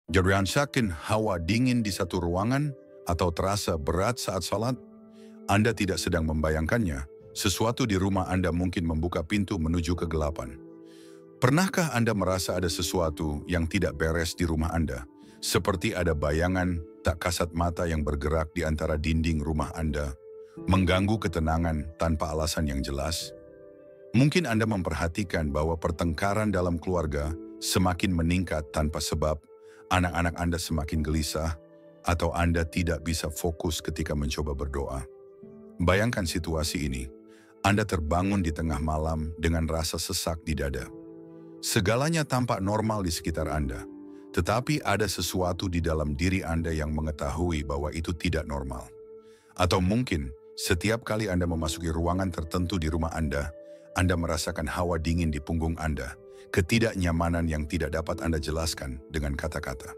Rasakan hawa dingin di satu ruangan atau terasa berat saat salat? Anda tidak sedang membayangkannya, sesuatu di rumah Anda mungkin membuka pintu menuju kegelapan. Pernahkah Anda merasa ada sesuatu yang tidak beres di rumah Anda? Seperti ada bayangan tak kasat mata yang bergerak di antara dinding rumah Anda, mengganggu ketenangan tanpa alasan yang jelas? Mungkin Anda memperhatikan bahwa pertengkaran dalam keluarga semakin meningkat tanpa sebab, anak-anak Anda semakin gelisah, atau Anda tidak bisa fokus ketika mencoba berdoa. Bayangkan situasi ini. Anda terbangun di tengah malam dengan rasa sesak di dada. Segalanya tampak normal di sekitar Anda, tetapi ada sesuatu di dalam diri Anda yang mengetahui bahwa itu tidak normal. Atau mungkin, setiap kali Anda memasuki ruangan tertentu di rumah Anda merasakan hawa dingin di punggung Anda, ketidaknyamanan yang tidak dapat Anda jelaskan dengan kata-kata.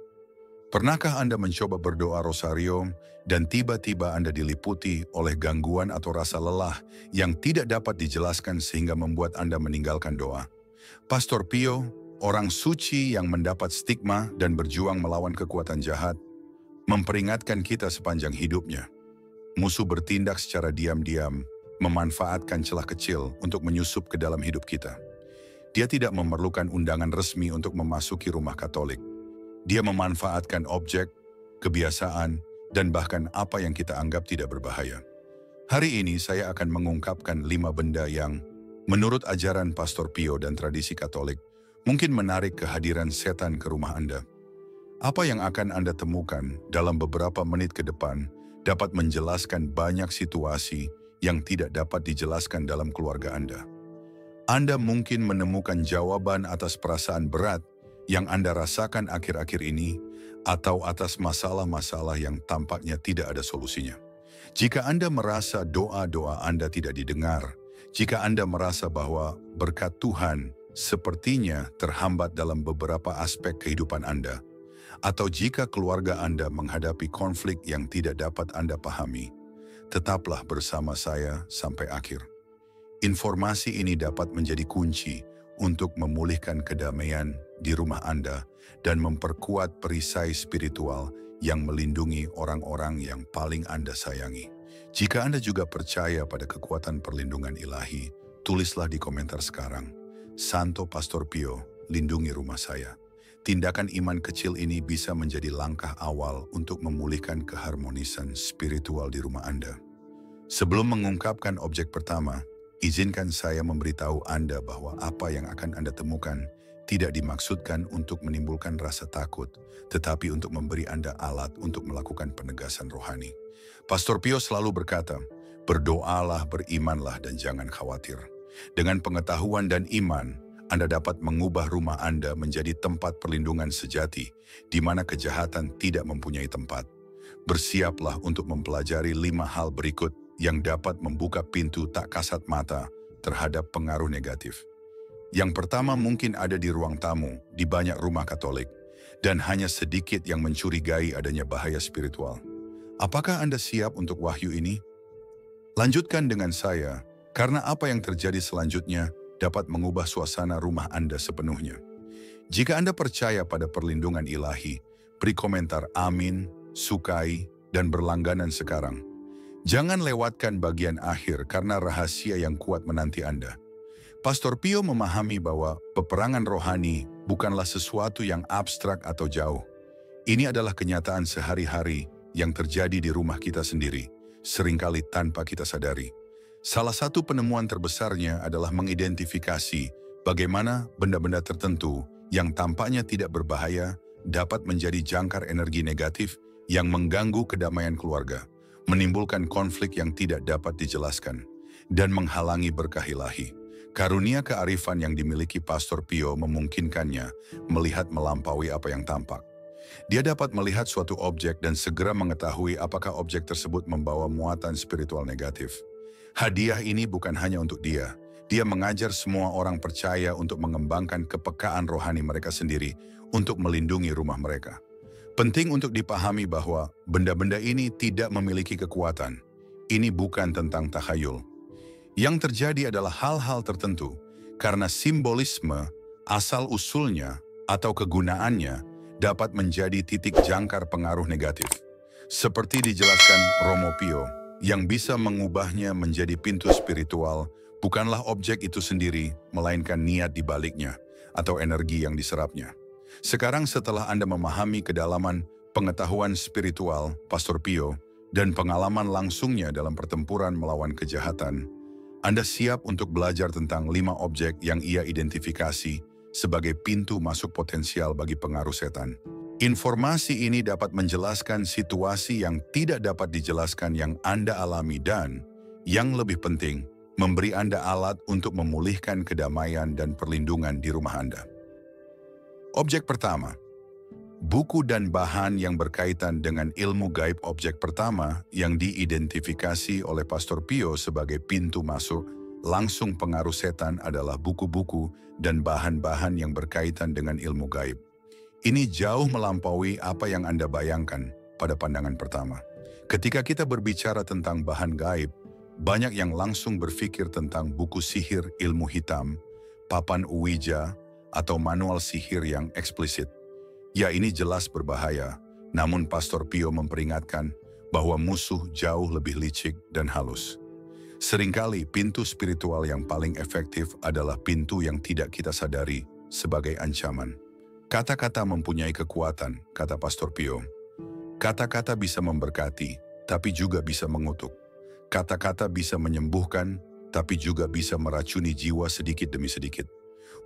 Pernahkah Anda mencoba berdoa rosario dan tiba-tiba Anda diliputi oleh gangguan atau rasa lelah yang tidak dapat dijelaskan sehingga membuat Anda meninggalkan doa? Pastor Pio, orang suci yang mendapat stigma dan berjuang melawan kekuatan jahat, memperingatkan kita sepanjang hidupnya. Musuh bertindak secara diam-diam, memanfaatkan celah kecil untuk menyusup ke dalam hidup kita. Dia tidak memerlukan undangan resmi untuk memasuki rumah Katolik. Dia memanfaatkan objek, kebiasaan, dan bahkan apa yang kita anggap tidak berbahaya. Hari ini saya akan mengungkapkan 5 benda yang, menurut ajaran Pastor Pio dan tradisi Katolik, mungkin menarik kehadiran setan ke rumah Anda. Apa yang akan Anda temukan dalam beberapa menit ke depan dapat menjelaskan banyak situasi yang tidak dapat dijelaskan dalam keluarga Anda. Anda mungkin menemukan jawaban atas perasaan berat yang Anda rasakan akhir-akhir ini, atau atas masalah-masalah yang tampaknya tidak ada solusinya. Jika Anda merasa doa-doa Anda tidak didengar, jika Anda merasa bahwa berkat Tuhan sepertinya terhambat dalam beberapa aspek kehidupan Anda, atau jika keluarga Anda menghadapi konflik yang tidak dapat Anda pahami, tetaplah bersama saya sampai akhir. Informasi ini dapat menjadi kunci untuk memulihkan kedamaian di rumah Anda dan memperkuat perisai spiritual yang melindungi orang-orang yang paling Anda sayangi. Jika Anda juga percaya pada kekuatan perlindungan ilahi, tulislah di komentar sekarang, Santo Pastor Pio, lindungi rumah saya. Tindakan iman kecil ini bisa menjadi langkah awal untuk memulihkan keharmonisan spiritual di rumah Anda. Sebelum mengungkapkan objek pertama, izinkan saya memberitahu Anda bahwa apa yang akan Anda temukan tidak dimaksudkan untuk menimbulkan rasa takut, tetapi untuk memberi Anda alat untuk melakukan penegasan rohani. Pastor Pio selalu berkata, berdoalah, berimanlah, dan jangan khawatir. Dengan pengetahuan dan iman, Anda dapat mengubah rumah Anda menjadi tempat perlindungan sejati, di mana kejahatan tidak mempunyai tempat. Bersiaplah untuk mempelajari 5 hal berikut yang dapat membuka pintu tak kasat mata terhadap pengaruh negatif. Yang pertama mungkin ada di ruang tamu di banyak rumah Katolik, dan hanya sedikit yang mencurigai adanya bahaya spiritual. Apakah Anda siap untuk wahyu ini? Lanjutkan dengan saya, karena apa yang terjadi selanjutnya dapat mengubah suasana rumah Anda sepenuhnya. Jika Anda percaya pada perlindungan ilahi, beri komentar amin, sukai, dan berlangganan sekarang. Jangan lewatkan bagian akhir karena rahasia yang kuat menanti Anda. Pastor Pio memahami bahwa peperangan rohani bukanlah sesuatu yang abstrak atau jauh. Ini adalah kenyataan sehari-hari yang terjadi di rumah kita sendiri, seringkali tanpa kita sadari. Salah satu penemuan terbesarnya adalah mengidentifikasi bagaimana benda-benda tertentu yang tampaknya tidak berbahaya dapat menjadi jangkar energi negatif yang mengganggu kedamaian keluarga, menimbulkan konflik yang tidak dapat dijelaskan, dan menghalangi berkah ilahi. Karunia kearifan yang dimiliki Pastor Pio memungkinkannya melihat melampaui apa yang tampak. Dia dapat melihat suatu objek dan segera mengetahui apakah objek tersebut membawa muatan spiritual negatif. Hadiah ini bukan hanya untuk dia. Dia mengajar semua orang percaya untuk mengembangkan kepekaan rohani mereka sendiri untuk melindungi rumah mereka. Penting untuk dipahami bahwa benda-benda ini tidak memiliki kekuatan. Ini bukan tentang takhayul. Yang terjadi adalah hal-hal tertentu karena simbolisme, asal-usulnya, atau kegunaannya dapat menjadi titik jangkar pengaruh negatif. Seperti dijelaskan Romo Pio, yang bisa mengubahnya menjadi pintu spiritual bukanlah objek itu sendiri, melainkan niat di baliknya atau energi yang diserapnya. Sekarang setelah Anda memahami kedalaman pengetahuan spiritual Pastor Pio dan pengalaman langsungnya dalam pertempuran melawan kejahatan, Anda siap untuk belajar tentang 5 objek yang ia identifikasi sebagai pintu masuk potensial bagi pengaruh setan. Informasi ini dapat menjelaskan situasi yang tidak dapat dijelaskan yang Anda alami dan, yang lebih penting, memberi Anda alat untuk memulihkan kedamaian dan perlindungan di rumah Anda. Objek pertama, buku dan bahan yang berkaitan dengan ilmu gaib. Objek pertama yang diidentifikasi oleh Pastor Pio sebagai pintu masuk langsung pengaruh setan adalah buku-buku dan bahan-bahan yang berkaitan dengan ilmu gaib. Ini jauh melampaui apa yang Anda bayangkan pada pandangan pertama. Ketika kita berbicara tentang bahan gaib, banyak yang langsung berpikir tentang buku sihir ilmu hitam, papan Ouija, atau manual sihir yang eksplisit. Ya, ini jelas berbahaya, namun Pastor Pio memperingatkan bahwa musuh jauh lebih licik dan halus. Seringkali pintu spiritual yang paling efektif adalah pintu yang tidak kita sadari sebagai ancaman. Kata-kata mempunyai kekuatan, kata Pastor Pio. Kata-kata bisa memberkati, tapi juga bisa mengutuk. Kata-kata bisa menyembuhkan, tapi juga bisa meracuni jiwa sedikit demi sedikit.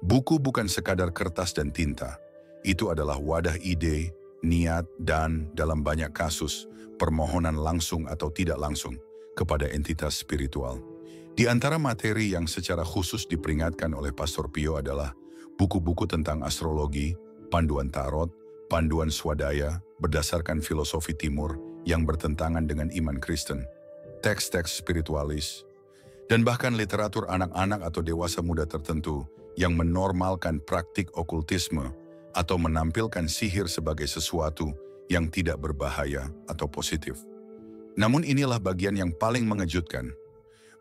Buku bukan sekadar kertas dan tinta. Itu adalah wadah ide, niat, dan dalam banyak kasus, permohonan langsung atau tidak langsung kepada entitas spiritual. Di antara materi yang secara khusus diperingatkan oleh Pastor Pio adalah buku-buku tentang astrologi, panduan tarot, panduan swadaya berdasarkan filosofi timur yang bertentangan dengan iman Kristen, teks-teks spiritualis, dan bahkan literatur anak-anak atau dewasa muda tertentu yang menormalkan praktik okultisme atau menampilkan sihir sebagai sesuatu yang tidak berbahaya atau positif. Namun inilah bagian yang paling mengejutkan.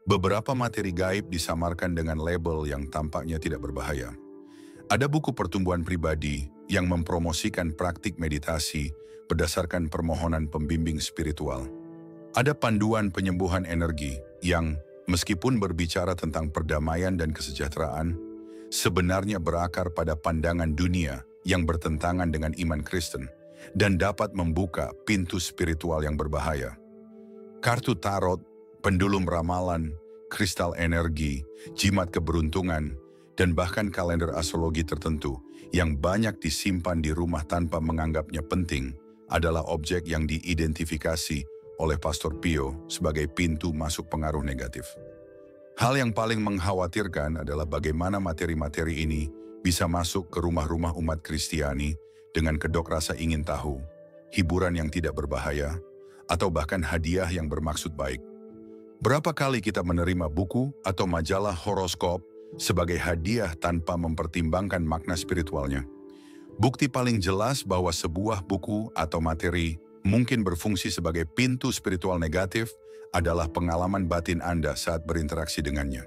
Beberapa materi gaib disamarkan dengan label yang tampaknya tidak berbahaya. Ada buku pertumbuhan pribadi yang mempromosikan praktik meditasi berdasarkan permohonan pembimbing spiritual. Ada panduan penyembuhan energi yang, meskipun berbicara tentang perdamaian dan kesejahteraan, sebenarnya berakar pada pandangan dunia yang bertentangan dengan iman Kristen dan dapat membuka pintu spiritual yang berbahaya. Kartu tarot, pendulum ramalan, kristal energi, jimat keberuntungan, dan bahkan kalender astrologi tertentu yang banyak disimpan di rumah tanpa menganggapnya penting adalah objek yang diidentifikasi oleh Pastor Pio sebagai pintu masuk pengaruh negatif. Hal yang paling mengkhawatirkan adalah bagaimana materi-materi ini bisa masuk ke rumah-rumah umat Kristiani dengan kedok rasa ingin tahu, hiburan yang tidak berbahaya, atau bahkan hadiah yang bermaksud baik. Berapa kali kita menerima buku atau majalah horoskop sebagai hadiah tanpa mempertimbangkan makna spiritualnya? Bukti paling jelas bahwa sebuah buku atau materi mungkin berfungsi sebagai pintu spiritual negatif adalah pengalaman batin Anda saat berinteraksi dengannya.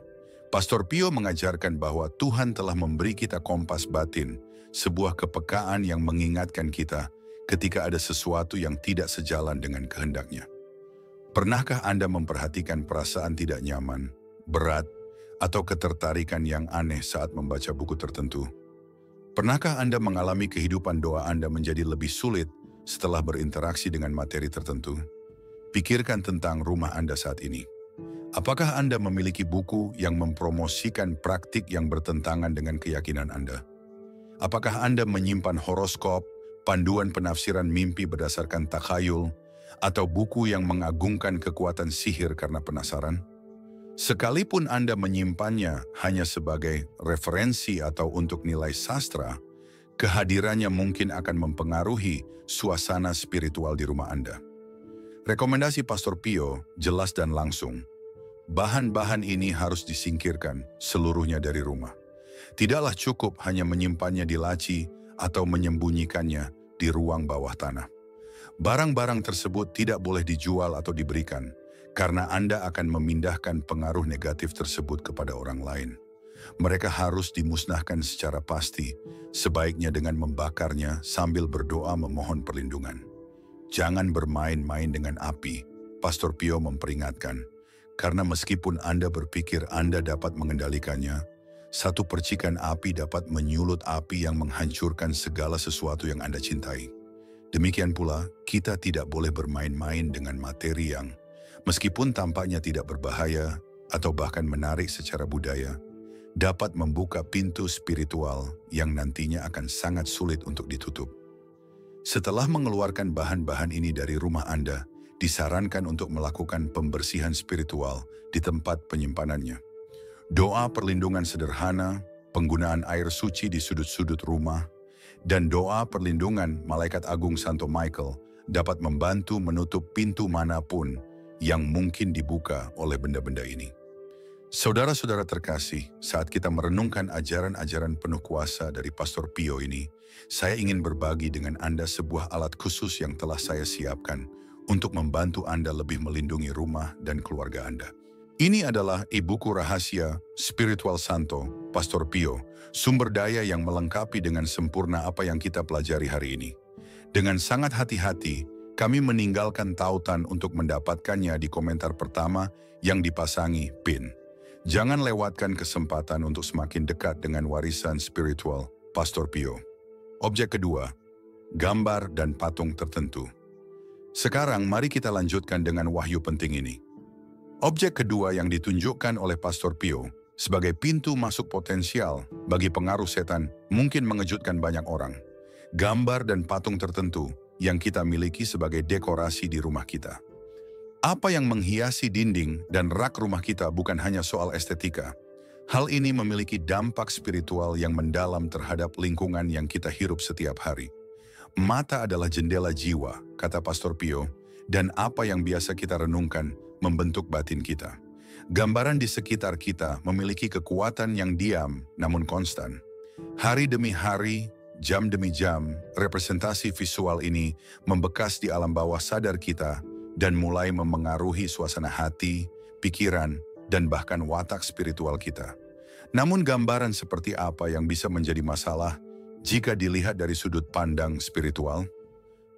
Pastor Pio mengajarkan bahwa Tuhan telah memberi kita kompas batin, sebuah kepekaan yang mengingatkan kita ketika ada sesuatu yang tidak sejalan dengan kehendaknya. Pernahkah Anda memperhatikan perasaan tidak nyaman, berat, atau ketertarikan yang aneh saat membaca buku tertentu? Pernahkah Anda mengalami kehidupan doa Anda menjadi lebih sulit setelah berinteraksi dengan materi tertentu? Pikirkan tentang rumah Anda saat ini. Apakah Anda memiliki buku yang mempromosikan praktik yang bertentangan dengan keyakinan Anda? Apakah Anda menyimpan horoskop, panduan penafsiran mimpi berdasarkan takhayul, atau buku yang mengagungkan kekuatan sihir karena penasaran? Sekalipun Anda menyimpannya hanya sebagai referensi atau untuk nilai sastra, kehadirannya mungkin akan mempengaruhi suasana spiritual di rumah Anda. Rekomendasi Pastor Pio jelas dan langsung. Bahan-bahan ini harus disingkirkan seluruhnya dari rumah. Tidaklah cukup hanya menyimpannya di laci atau menyembunyikannya di ruang bawah tanah. Barang-barang tersebut tidak boleh dijual atau diberikan, karena Anda akan memindahkan pengaruh negatif tersebut kepada orang lain. Mereka harus dimusnahkan secara pasti, sebaiknya dengan membakarnya sambil berdoa memohon perlindungan. Jangan bermain-main dengan api, Pastor Pio memperingatkan, karena meskipun Anda berpikir Anda dapat mengendalikannya, satu percikan api dapat menyulut api yang menghancurkan segala sesuatu yang Anda cintai. Demikian pula, kita tidak boleh bermain-main dengan materi yang, meskipun tampaknya tidak berbahaya atau bahkan menarik secara budaya, dapat membuka pintu spiritual yang nantinya akan sangat sulit untuk ditutup. Setelah mengeluarkan bahan-bahan ini dari rumah Anda, disarankan untuk melakukan pembersihan spiritual di tempat penyimpanannya. Doa perlindungan sederhana, penggunaan air suci di sudut-sudut rumah, dan doa perlindungan Malaikat Agung Santo Michael dapat membantu menutup pintu manapun yang mungkin dibuka oleh benda-benda ini. Saudara-saudara terkasih, saat kita merenungkan ajaran-ajaran penuh kuasa dari Pastor Pio ini, saya ingin berbagi dengan Anda sebuah alat khusus yang telah saya siapkan untuk membantu Anda lebih melindungi rumah dan keluarga Anda. Ini adalah e-buku rahasia Spiritual Santo, Pastor Pio, sumber daya yang melengkapi dengan sempurna apa yang kita pelajari hari ini. Dengan sangat hati-hati, kami meninggalkan tautan untuk mendapatkannya di komentar pertama yang dipasangi pin. Jangan lewatkan kesempatan untuk semakin dekat dengan warisan spiritual Pastor Pio. Objek kedua, gambar dan patung tertentu. Sekarang mari kita lanjutkan dengan wahyu penting ini. Objek kedua yang ditunjukkan oleh Pastor Pio sebagai pintu masuk potensial bagi pengaruh setan mungkin mengejutkan banyak orang. Gambar dan patung tertentu yang kita miliki sebagai dekorasi di rumah kita. Apa yang menghiasi dinding dan rak rumah kita bukan hanya soal estetika. Hal ini memiliki dampak spiritual yang mendalam terhadap lingkungan yang kita hirup setiap hari. Mata adalah jendela jiwa, kata Pastor Pio, dan apa yang biasa kita renungkan membentuk batin kita. Gambaran di sekitar kita memiliki kekuatan yang diam namun konstan. Hari demi hari, jam demi jam, representasi visual ini membekas di alam bawah sadar kita dan mulai memengaruhi suasana hati, pikiran, dan bahkan watak spiritual kita. Namun gambaran seperti apa yang bisa menjadi masalah jika dilihat dari sudut pandang spiritual?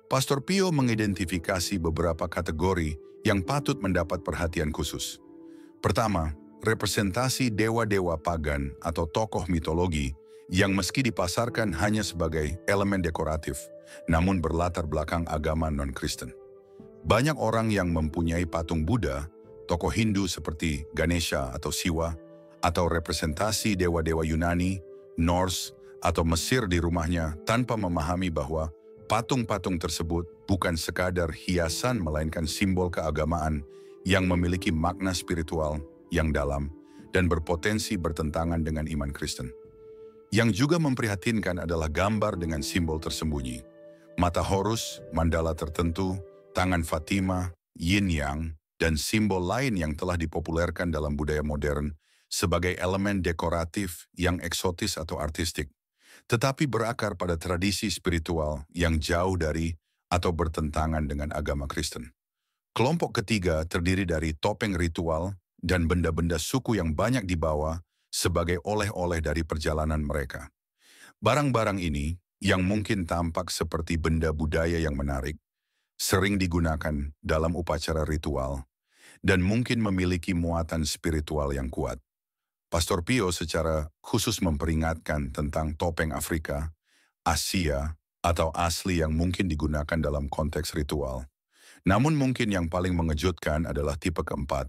Pastor Pio mengidentifikasi beberapa kategori yang patut mendapat perhatian khusus. Pertama, representasi dewa-dewa pagan atau tokoh mitologi yang meski dipasarkan hanya sebagai elemen dekoratif, namun berlatar belakang agama non-Kristen. Banyak orang yang mempunyai patung Buddha, tokoh Hindu seperti Ganesha atau Siwa, atau representasi dewa-dewa Yunani, Norse, atau Mesir di rumahnya tanpa memahami bahwa patung-patung tersebut bukan sekadar hiasan melainkan simbol keagamaan yang memiliki makna spiritual yang dalam dan berpotensi bertentangan dengan iman Kristen. Yang juga memprihatinkan adalah gambar dengan simbol tersembunyi. Mata Horus, mandala tertentu, tangan Fatima, yin yang, dan simbol lain yang telah dipopulerkan dalam budaya modern sebagai elemen dekoratif yang eksotis atau artistik, tetapi berakar pada tradisi spiritual yang jauh dari atau bertentangan dengan agama Kristen. Kelompok ketiga terdiri dari topeng ritual dan benda-benda suku yang banyak dibawa sebagai oleh-oleh dari perjalanan mereka. Barang-barang ini, yang mungkin tampak seperti benda budaya yang menarik, sering digunakan dalam upacara ritual, dan mungkin memiliki muatan spiritual yang kuat. Pastor Pio secara khusus memperingatkan tentang topeng Afrika, Asia, atau asli yang mungkin digunakan dalam konteks ritual. Namun mungkin yang paling mengejutkan adalah tipe keempat,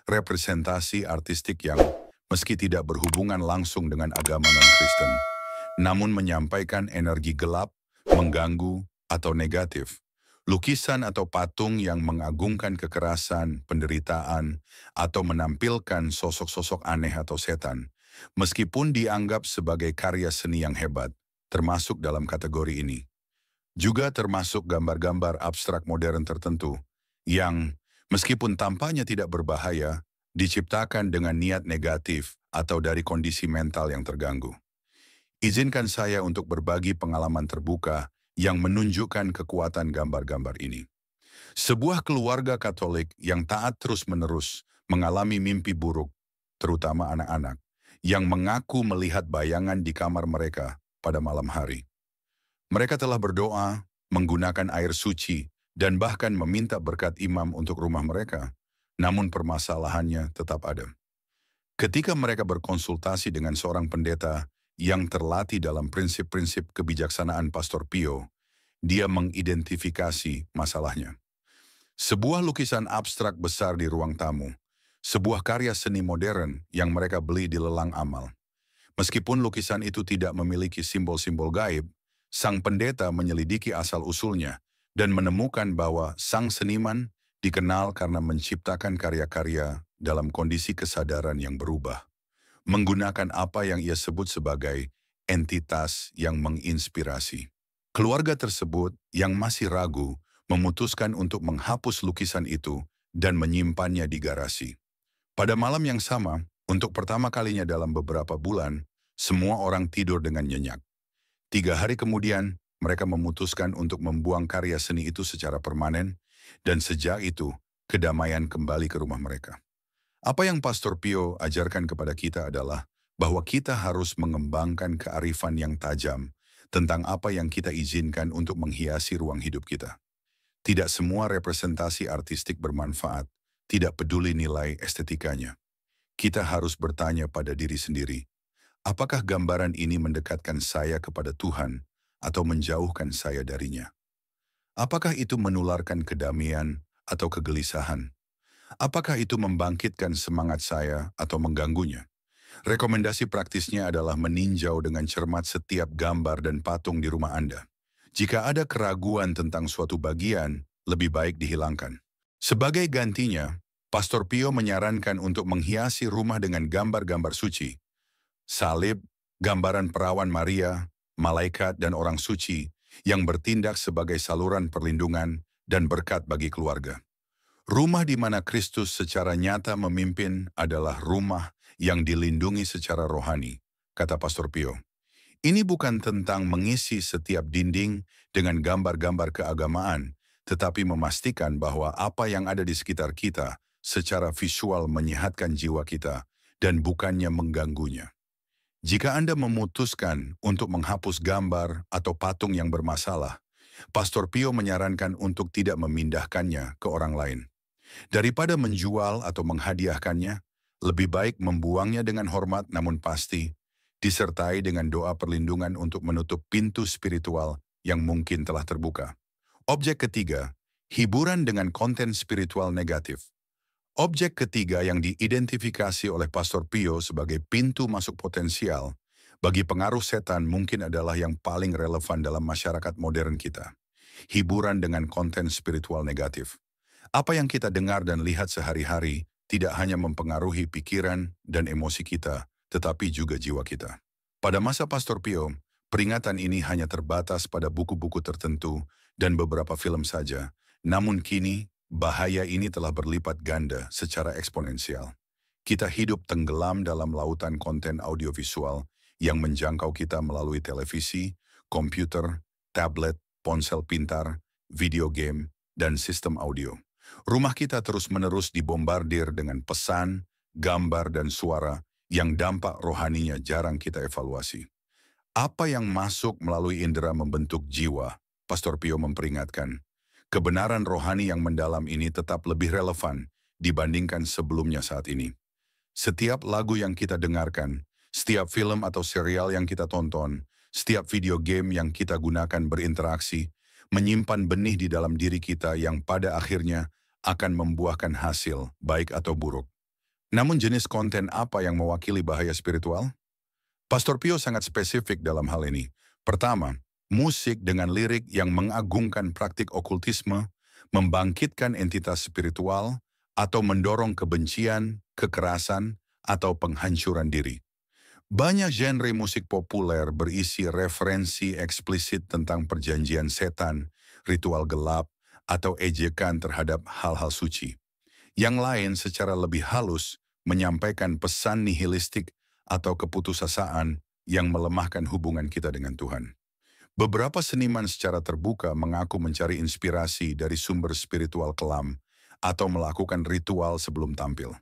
representasi artistik yang meski tidak berhubungan langsung dengan agama non-Kristen, namun menyampaikan energi gelap, mengganggu, atau negatif. Lukisan atau patung yang mengagungkan kekerasan, penderitaan, atau menampilkan sosok-sosok aneh atau setan, meskipun dianggap sebagai karya seni yang hebat, termasuk dalam kategori ini. Juga termasuk gambar-gambar abstrak modern tertentu, yang meskipun tampaknya tidak berbahaya, diciptakan dengan niat negatif atau dari kondisi mental yang terganggu. Izinkan saya untuk berbagi pengalaman terbuka yang menunjukkan kekuatan gambar-gambar ini. Sebuah keluarga Katolik yang taat terus-menerus mengalami mimpi buruk, terutama anak-anak, yang mengaku melihat bayangan di kamar mereka pada malam hari. Mereka telah berdoa, menggunakan air suci, dan bahkan meminta berkat imam untuk rumah mereka, namun permasalahannya tetap ada. Ketika mereka berkonsultasi dengan seorang pendeta yang terlatih dalam prinsip-prinsip kebijaksanaan Pastor Pio, dia mengidentifikasi masalahnya. Sebuah lukisan abstrak besar di ruang tamu, sebuah karya seni modern yang mereka beli di lelang amal. Meskipun lukisan itu tidak memiliki simbol-simbol gaib, sang pendeta menyelidiki asal-usulnya dan menemukan bahwa sang seniman dikenal karena menciptakan karya-karya dalam kondisi kesadaran yang berubah, menggunakan apa yang ia sebut sebagai entitas yang menginspirasi. Keluarga tersebut yang masih ragu memutuskan untuk menghapus lukisan itu dan menyimpannya di garasi. Pada malam yang sama, untuk pertama kalinya dalam beberapa bulan, semua orang tidur dengan nyenyak. 3 hari kemudian, mereka memutuskan untuk membuang karya seni itu secara permanen, dan sejak itu, kedamaian kembali ke rumah mereka. Apa yang Pastor Pio ajarkan kepada kita adalah bahwa kita harus mengembangkan kearifan yang tajam tentang apa yang kita izinkan untuk menghiasi ruang hidup kita. Tidak semua representasi artistik bermanfaat, tidak peduli nilai estetikanya. Kita harus bertanya pada diri sendiri, apakah gambaran ini mendekatkan saya kepada Tuhan atau menjauhkan saya darinya? Apakah itu menularkan kedamaian atau kegelisahan? Apakah itu membangkitkan semangat saya atau mengganggunya? Rekomendasi praktisnya adalah meninjau dengan cermat setiap gambar dan patung di rumah Anda. Jika ada keraguan tentang suatu bagian, lebih baik dihilangkan. Sebagai gantinya, Pastor Pio menyarankan untuk menghiasi rumah dengan gambar-gambar suci, salib, gambaran perawan Maria, malaikat dan orang suci yang bertindak sebagai saluran perlindungan dan berkat bagi keluarga. Rumah di mana Kristus secara nyata memimpin adalah rumah yang dilindungi secara rohani, kata Pastor Pio. Ini bukan tentang mengisi setiap dinding dengan gambar-gambar keagamaan, tetapi memastikan bahwa apa yang ada di sekitar kita secara visual menyehatkan jiwa kita dan bukannya mengganggunya. Jika Anda memutuskan untuk menghapus gambar atau patung yang bermasalah, Pastor Pio menyarankan untuk tidak memindahkannya ke orang lain. Daripada menjual atau menghadiahkannya, lebih baik membuangnya dengan hormat namun pasti, disertai dengan doa perlindungan untuk menutup pintu spiritual yang mungkin telah terbuka. Objek ketiga, hiburan dengan konten spiritual negatif. Objek ketiga yang diidentifikasi oleh Pastor Pio sebagai pintu masuk potensial bagi pengaruh setan mungkin adalah yang paling relevan dalam masyarakat modern kita. Hiburan dengan konten spiritual negatif. Apa yang kita dengar dan lihat sehari-hari tidak hanya mempengaruhi pikiran dan emosi kita, tetapi juga jiwa kita. Pada masa Pastor Pio, peringatan ini hanya terbatas pada buku-buku tertentu dan beberapa film saja. Namun kini, bahaya ini telah berlipat ganda secara eksponensial. Kita hidup tenggelam dalam lautan konten audiovisual yang menjangkau kita melalui televisi, komputer, tablet, ponsel pintar, video game, dan sistem audio. Rumah kita terus-menerus dibombardir dengan pesan, gambar, dan suara yang dampak rohaninya jarang kita evaluasi. Apa yang masuk melalui indera membentuk jiwa, Pastor Pio memperingatkan. Kebenaran rohani yang mendalam ini tetap lebih relevan dibandingkan sebelumnya saat ini. Setiap lagu yang kita dengarkan, setiap film atau serial yang kita tonton, setiap video game yang kita gunakan berinteraksi, menyimpan benih di dalam diri kita yang pada akhirnya akan membuahkan hasil, baik atau buruk. Namun jenis konten apa yang mewakili bahaya spiritual? Pastor Pio sangat spesifik dalam hal ini. Pertama, musik dengan lirik yang mengagungkan praktik okultisme, membangkitkan entitas spiritual, atau mendorong kebencian, kekerasan, atau penghancuran diri. Banyak genre musik populer berisi referensi eksplisit tentang perjanjian setan, ritual gelap, atau ejekan terhadap hal-hal suci. Yang lain secara lebih halus menyampaikan pesan nihilistik atau keputusasaan yang melemahkan hubungan kita dengan Tuhan. Beberapa seniman secara terbuka mengaku mencari inspirasi dari sumber spiritual kelam atau melakukan ritual sebelum tampil.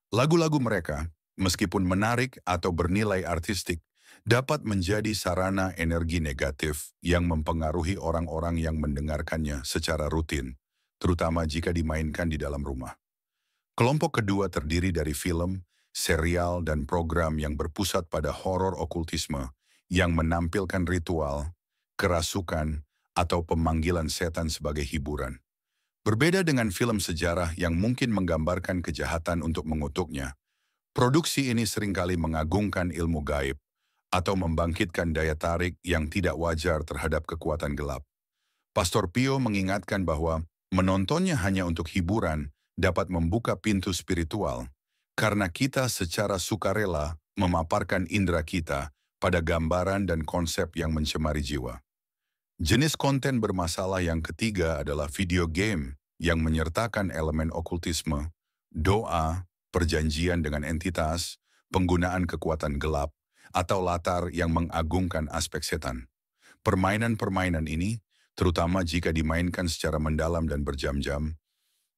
Lagu-lagu mereka, meskipun menarik atau bernilai artistik, dapat menjadi sarana energi negatif yang mempengaruhi orang-orang yang mendengarkannya secara rutin, terutama jika dimainkan di dalam rumah. Kelompok kedua terdiri dari film, serial, dan program yang berpusat pada horor okultisme yang menampilkan ritual, kerasukan, atau pemanggilan setan sebagai hiburan. Berbeda dengan film sejarah yang mungkin menggambarkan kejahatan untuk mengutuknya, produksi ini seringkali mengagungkan ilmu gaib atau membangkitkan daya tarik yang tidak wajar terhadap kekuatan gelap. Pastor Pio mengingatkan bahwa menontonnya hanya untuk hiburan dapat membuka pintu spiritual karena kita secara sukarela memaparkan indera kita pada gambaran dan konsep yang mencemari jiwa. Jenis konten bermasalah yang ketiga adalah video game yang menyertakan elemen okultisme, doa, perjanjian dengan entitas, penggunaan kekuatan gelap, atau latar yang mengagungkan aspek setan. Permainan-permainan ini, terutama jika dimainkan secara mendalam dan berjam-jam,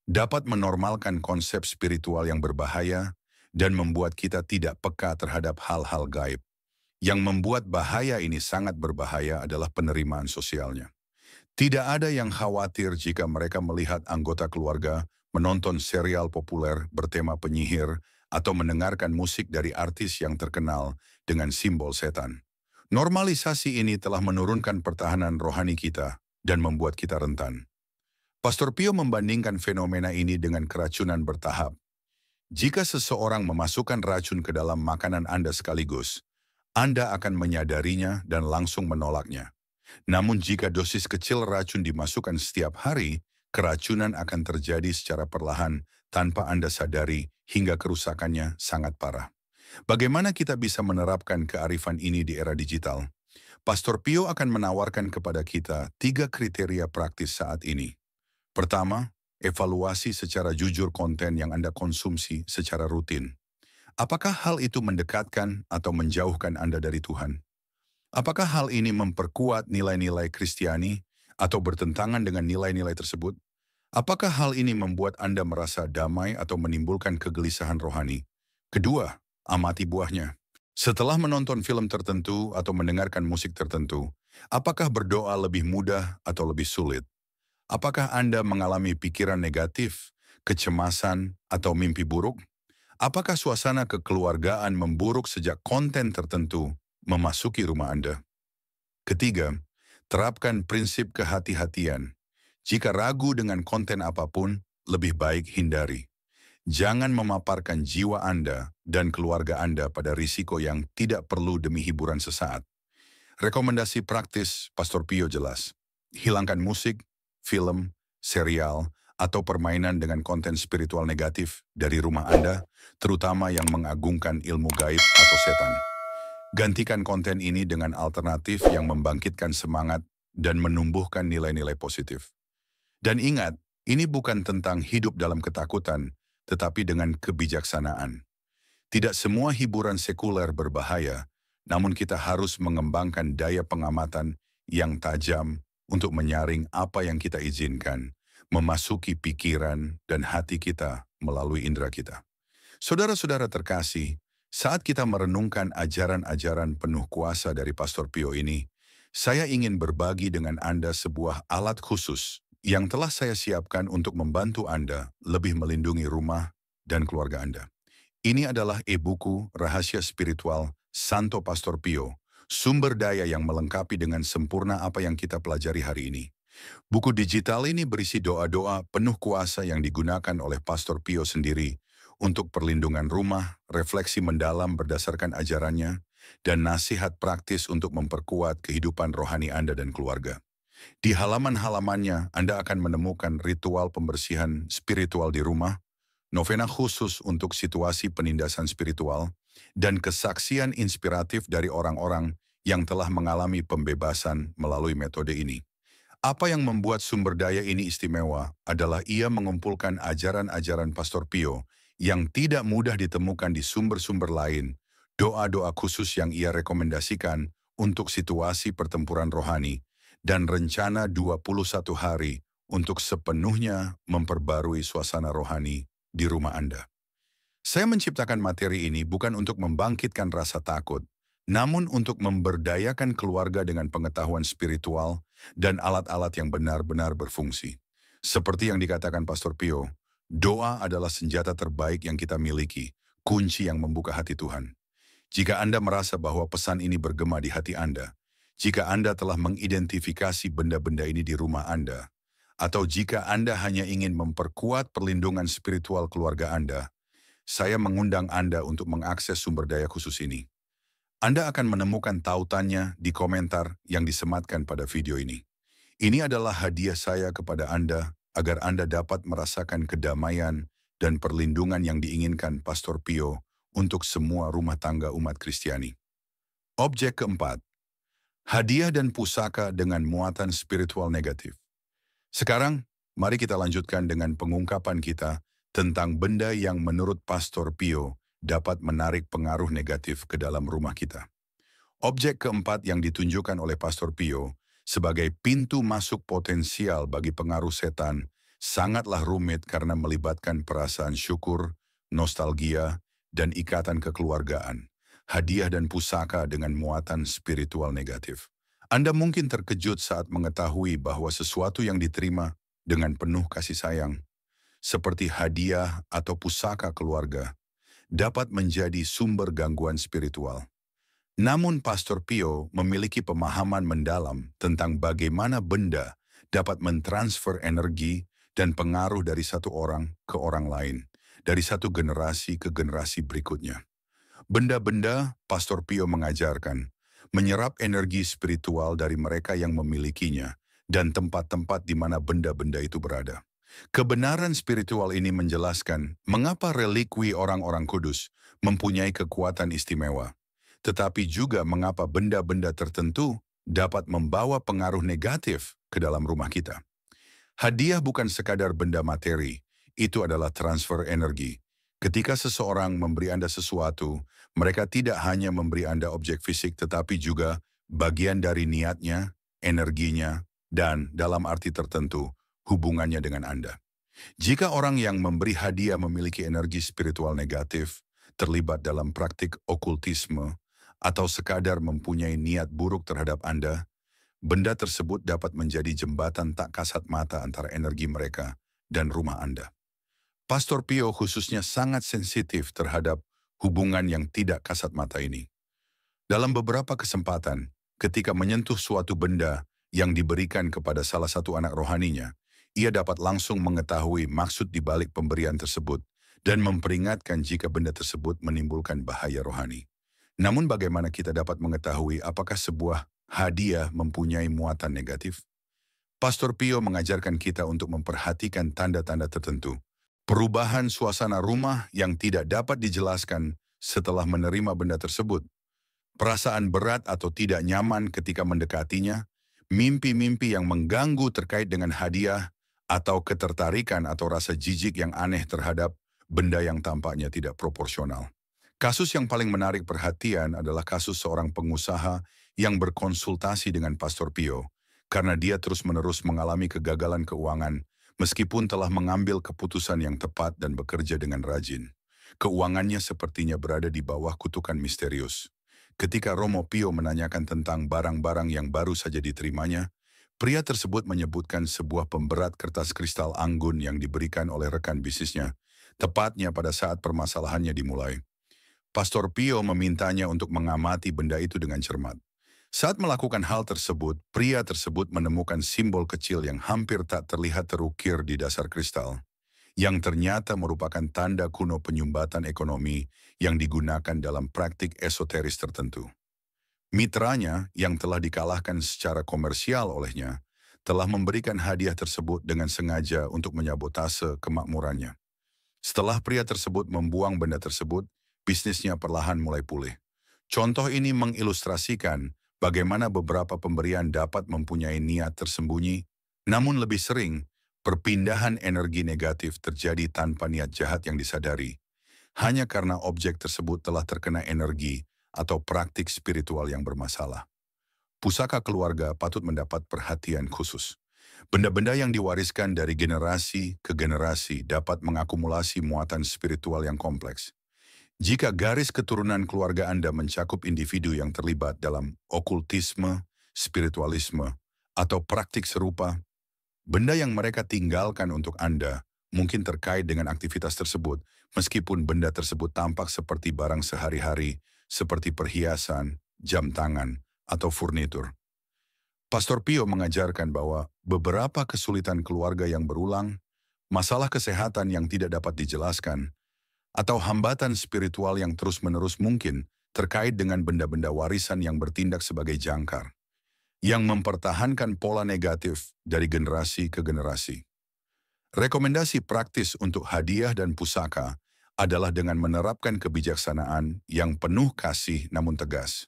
dapat menormalkan konsep spiritual yang berbahaya dan membuat kita tidak peka terhadap hal-hal gaib. Yang membuat bahaya ini sangat berbahaya adalah penerimaan sosialnya. Tidak ada yang khawatir jika mereka melihat anggota keluarga menonton serial populer bertema penyihir atau mendengarkan musik dari artis yang terkenal dengan simbol setan. Normalisasi ini telah menurunkan pertahanan rohani kita dan membuat kita rentan. Pastor Pio membandingkan fenomena ini dengan keracunan bertahap. Jika seseorang memasukkan racun ke dalam makanan Anda sekaligus, Anda akan menyadarinya dan langsung menolaknya. Namun jika dosis kecil racun dimasukkan setiap hari, keracunan akan terjadi secara perlahan tanpa Anda sadari hingga kerusakannya sangat parah. Bagaimana kita bisa menerapkan kearifan ini di era digital? Pastor Pio akan menawarkan kepada kita 3 kriteria praktis saat ini. Pertama, evaluasi secara jujur konten yang Anda konsumsi secara rutin. Apakah hal itu mendekatkan atau menjauhkan Anda dari Tuhan? Apakah hal ini memperkuat nilai-nilai Kristiani atau bertentangan dengan nilai-nilai tersebut? Apakah hal ini membuat Anda merasa damai atau menimbulkan kegelisahan rohani? Kedua, amati buahnya. Setelah menonton film tertentu atau mendengarkan musik tertentu, apakah berdoa lebih mudah atau lebih sulit? Apakah Anda mengalami pikiran negatif, kecemasan, atau mimpi buruk? Apakah suasana kekeluargaan memburuk sejak konten tertentu memasuki rumah Anda? Ketiga, terapkan prinsip kehati-hatian. Jika ragu dengan konten apapun, lebih baik hindari. Jangan memaparkan jiwa Anda dan keluarga Anda pada risiko yang tidak perlu demi hiburan sesaat. Rekomendasi praktis Pastor Pio jelas. Hilangkan musik, film, serial, atau permainan dengan konten spiritual negatif dari rumah Anda, terutama yang mengagungkan ilmu gaib atau setan. Gantikan konten ini dengan alternatif yang membangkitkan semangat dan menumbuhkan nilai-nilai positif. Dan ingat, ini bukan tentang hidup dalam ketakutan, tetapi dengan kebijaksanaan. Tidak semua hiburan sekuler berbahaya, namun kita harus mengembangkan daya pengamatan yang tajam untuk menyaring apa yang kita izinkan memasuki pikiran dan hati kita melalui indera kita. Saudara-saudara terkasih, saat kita merenungkan ajaran-ajaran penuh kuasa dari Pastor Pio ini, saya ingin berbagi dengan Anda sebuah alat khusus yang telah saya siapkan untuk membantu Anda lebih melindungi rumah dan keluarga Anda. Ini adalah e-buku Rahasia Spiritual Santo Pastor Pio, sumber daya yang melengkapi dengan sempurna apa yang kita pelajari hari ini. Buku digital ini berisi doa-doa penuh kuasa yang digunakan oleh Pastor Pio sendiri untuk perlindungan rumah, refleksi mendalam berdasarkan ajarannya, dan nasihat praktis untuk memperkuat kehidupan rohani Anda dan keluarga. Di halaman-halamannya, Anda akan menemukan ritual pembersihan spiritual di rumah, novena khusus untuk situasi penindasan spiritual, dan kesaksian inspiratif dari orang-orang yang telah mengalami pembebasan melalui metode ini. Apa yang membuat sumber daya ini istimewa adalah ia mengumpulkan ajaran-ajaran Pastor Pio yang tidak mudah ditemukan di sumber-sumber lain, doa-doa khusus yang ia rekomendasikan untuk situasi pertempuran rohani, dan rencana 21 hari untuk sepenuhnya memperbarui suasana rohani di rumah Anda. Saya menciptakan materi ini bukan untuk membangkitkan rasa takut, namun untuk memberdayakan keluarga dengan pengetahuan spiritual dan alat-alat yang benar-benar berfungsi. Seperti yang dikatakan Pastor Pio, doa adalah senjata terbaik yang kita miliki, kunci yang membuka hati Tuhan. Jika Anda merasa bahwa pesan ini bergema di hati Anda, jika Anda telah mengidentifikasi benda-benda ini di rumah Anda, atau jika Anda hanya ingin memperkuat perlindungan spiritual keluarga Anda, saya mengundang Anda untuk mengakses sumber daya khusus ini. Anda akan menemukan tautannya di komentar yang disematkan pada video ini. Ini adalah hadiah saya kepada Anda agar Anda dapat merasakan kedamaian dan perlindungan yang diinginkan Pastor Pio untuk semua rumah tangga umat Kristiani. Objek keempat, hadiah dan pusaka dengan muatan spiritual negatif. Sekarang, mari kita lanjutkan dengan pengungkapan kita tentang benda yang menurut Pastor Pio dapat menarik pengaruh negatif ke dalam rumah kita. Objek keempat yang ditunjukkan oleh Pastor Pio sebagai pintu masuk potensial bagi pengaruh setan sangatlah rumit karena melibatkan perasaan syukur, nostalgia, dan ikatan kekeluargaan, hadiah dan pusaka dengan muatan spiritual negatif. Anda mungkin terkejut saat mengetahui bahwa sesuatu yang diterima dengan penuh kasih sayang, seperti hadiah atau pusaka keluarga, dapat menjadi sumber gangguan spiritual. Namun Pastor Pio memiliki pemahaman mendalam tentang bagaimana benda dapat mentransfer energi dan pengaruh dari satu orang ke orang lain, dari satu generasi ke generasi berikutnya. Benda-benda, Pastor Pio mengajarkan, menyerap energi spiritual dari mereka yang memilikinya dan tempat-tempat di mana benda-benda itu berada. Kebenaran spiritual ini menjelaskan mengapa relikwi orang-orang kudus mempunyai kekuatan istimewa, tetapi juga mengapa benda-benda tertentu dapat membawa pengaruh negatif ke dalam rumah kita. Hadiah bukan sekadar benda materi, itu adalah transfer energi. Ketika seseorang memberi Anda sesuatu, mereka tidak hanya memberi Anda objek fisik tetapi juga bagian dari niatnya, energinya, dan dalam arti tertentu, hubungannya dengan Anda. Jika orang yang memberi hadiah memiliki energi spiritual negatif, terlibat dalam praktik okultisme, atau sekadar mempunyai niat buruk terhadap Anda, benda tersebut dapat menjadi jembatan tak kasat mata antara energi mereka dan rumah Anda. Pastor Pio khususnya sangat sensitif terhadap hubungan yang tidak kasat mata ini. Dalam beberapa kesempatan, ketika menyentuh suatu benda yang diberikan kepada salah satu anak rohaninya, ia dapat langsung mengetahui maksud di balik pemberian tersebut dan memperingatkan jika benda tersebut menimbulkan bahaya rohani. Namun bagaimana kita dapat mengetahui apakah sebuah hadiah mempunyai muatan negatif? Pastor Pio mengajarkan kita untuk memperhatikan tanda-tanda tertentu. Perubahan suasana rumah yang tidak dapat dijelaskan setelah menerima benda tersebut. Perasaan berat atau tidak nyaman ketika mendekatinya, mimpi-mimpi yang mengganggu terkait dengan hadiah, atau ketertarikan atau rasa jijik yang aneh terhadap benda yang tampaknya tidak proporsional. Kasus yang paling menarik perhatian adalah kasus seorang pengusaha yang berkonsultasi dengan Pastor Pio karena dia terus-menerus mengalami kegagalan keuangan meskipun telah mengambil keputusan yang tepat dan bekerja dengan rajin. Keuangannya sepertinya berada di bawah kutukan misterius. Ketika Romo Pio menanyakan tentang barang-barang yang baru saja diterimanya, pria tersebut menyebutkan sebuah pemberat kertas kristal anggun yang diberikan oleh rekan bisnisnya, tepatnya pada saat permasalahannya dimulai. Pastor Pio memintanya untuk mengamati benda itu dengan cermat. Saat melakukan hal tersebut, pria tersebut menemukan simbol kecil yang hampir tak terlihat terukir di dasar kristal, yang ternyata merupakan tanda kuno penyumbatan ekonomi yang digunakan dalam praktik esoteris tertentu. Mitranya yang telah dikalahkan secara komersial olehnya, telah memberikan hadiah tersebut dengan sengaja untuk menyabotase kemakmurannya. Setelah pria tersebut membuang benda tersebut, bisnisnya perlahan mulai pulih. Contoh ini mengilustrasikan bagaimana beberapa pemberian dapat mempunyai niat tersembunyi, namun lebih sering, perpindahan energi negatif terjadi tanpa niat jahat yang disadari, hanya karena objek tersebut telah terkena energi atau praktik spiritual yang bermasalah. Pusaka keluarga patut mendapat perhatian khusus. Benda-benda yang diwariskan dari generasi ke generasi dapat mengakumulasi muatan spiritual yang kompleks. Jika garis keturunan keluarga Anda mencakup individu yang terlibat dalam okultisme, spiritualisme, atau praktik serupa, benda yang mereka tinggalkan untuk Anda mungkin terkait dengan aktivitas tersebut, meskipun benda tersebut tampak seperti barang sehari-hari, seperti perhiasan, jam tangan, atau furnitur. Pastor Pio mengajarkan bahwa beberapa kesulitan keluarga yang berulang, masalah kesehatan yang tidak dapat dijelaskan, atau hambatan spiritual yang terus-menerus mungkin terkait dengan benda-benda warisan yang bertindak sebagai jangkar, yang mempertahankan pola negatif dari generasi ke generasi. Rekomendasi praktis untuk hadiah dan pusaka adalah dengan menerapkan kebijaksanaan yang penuh kasih namun tegas.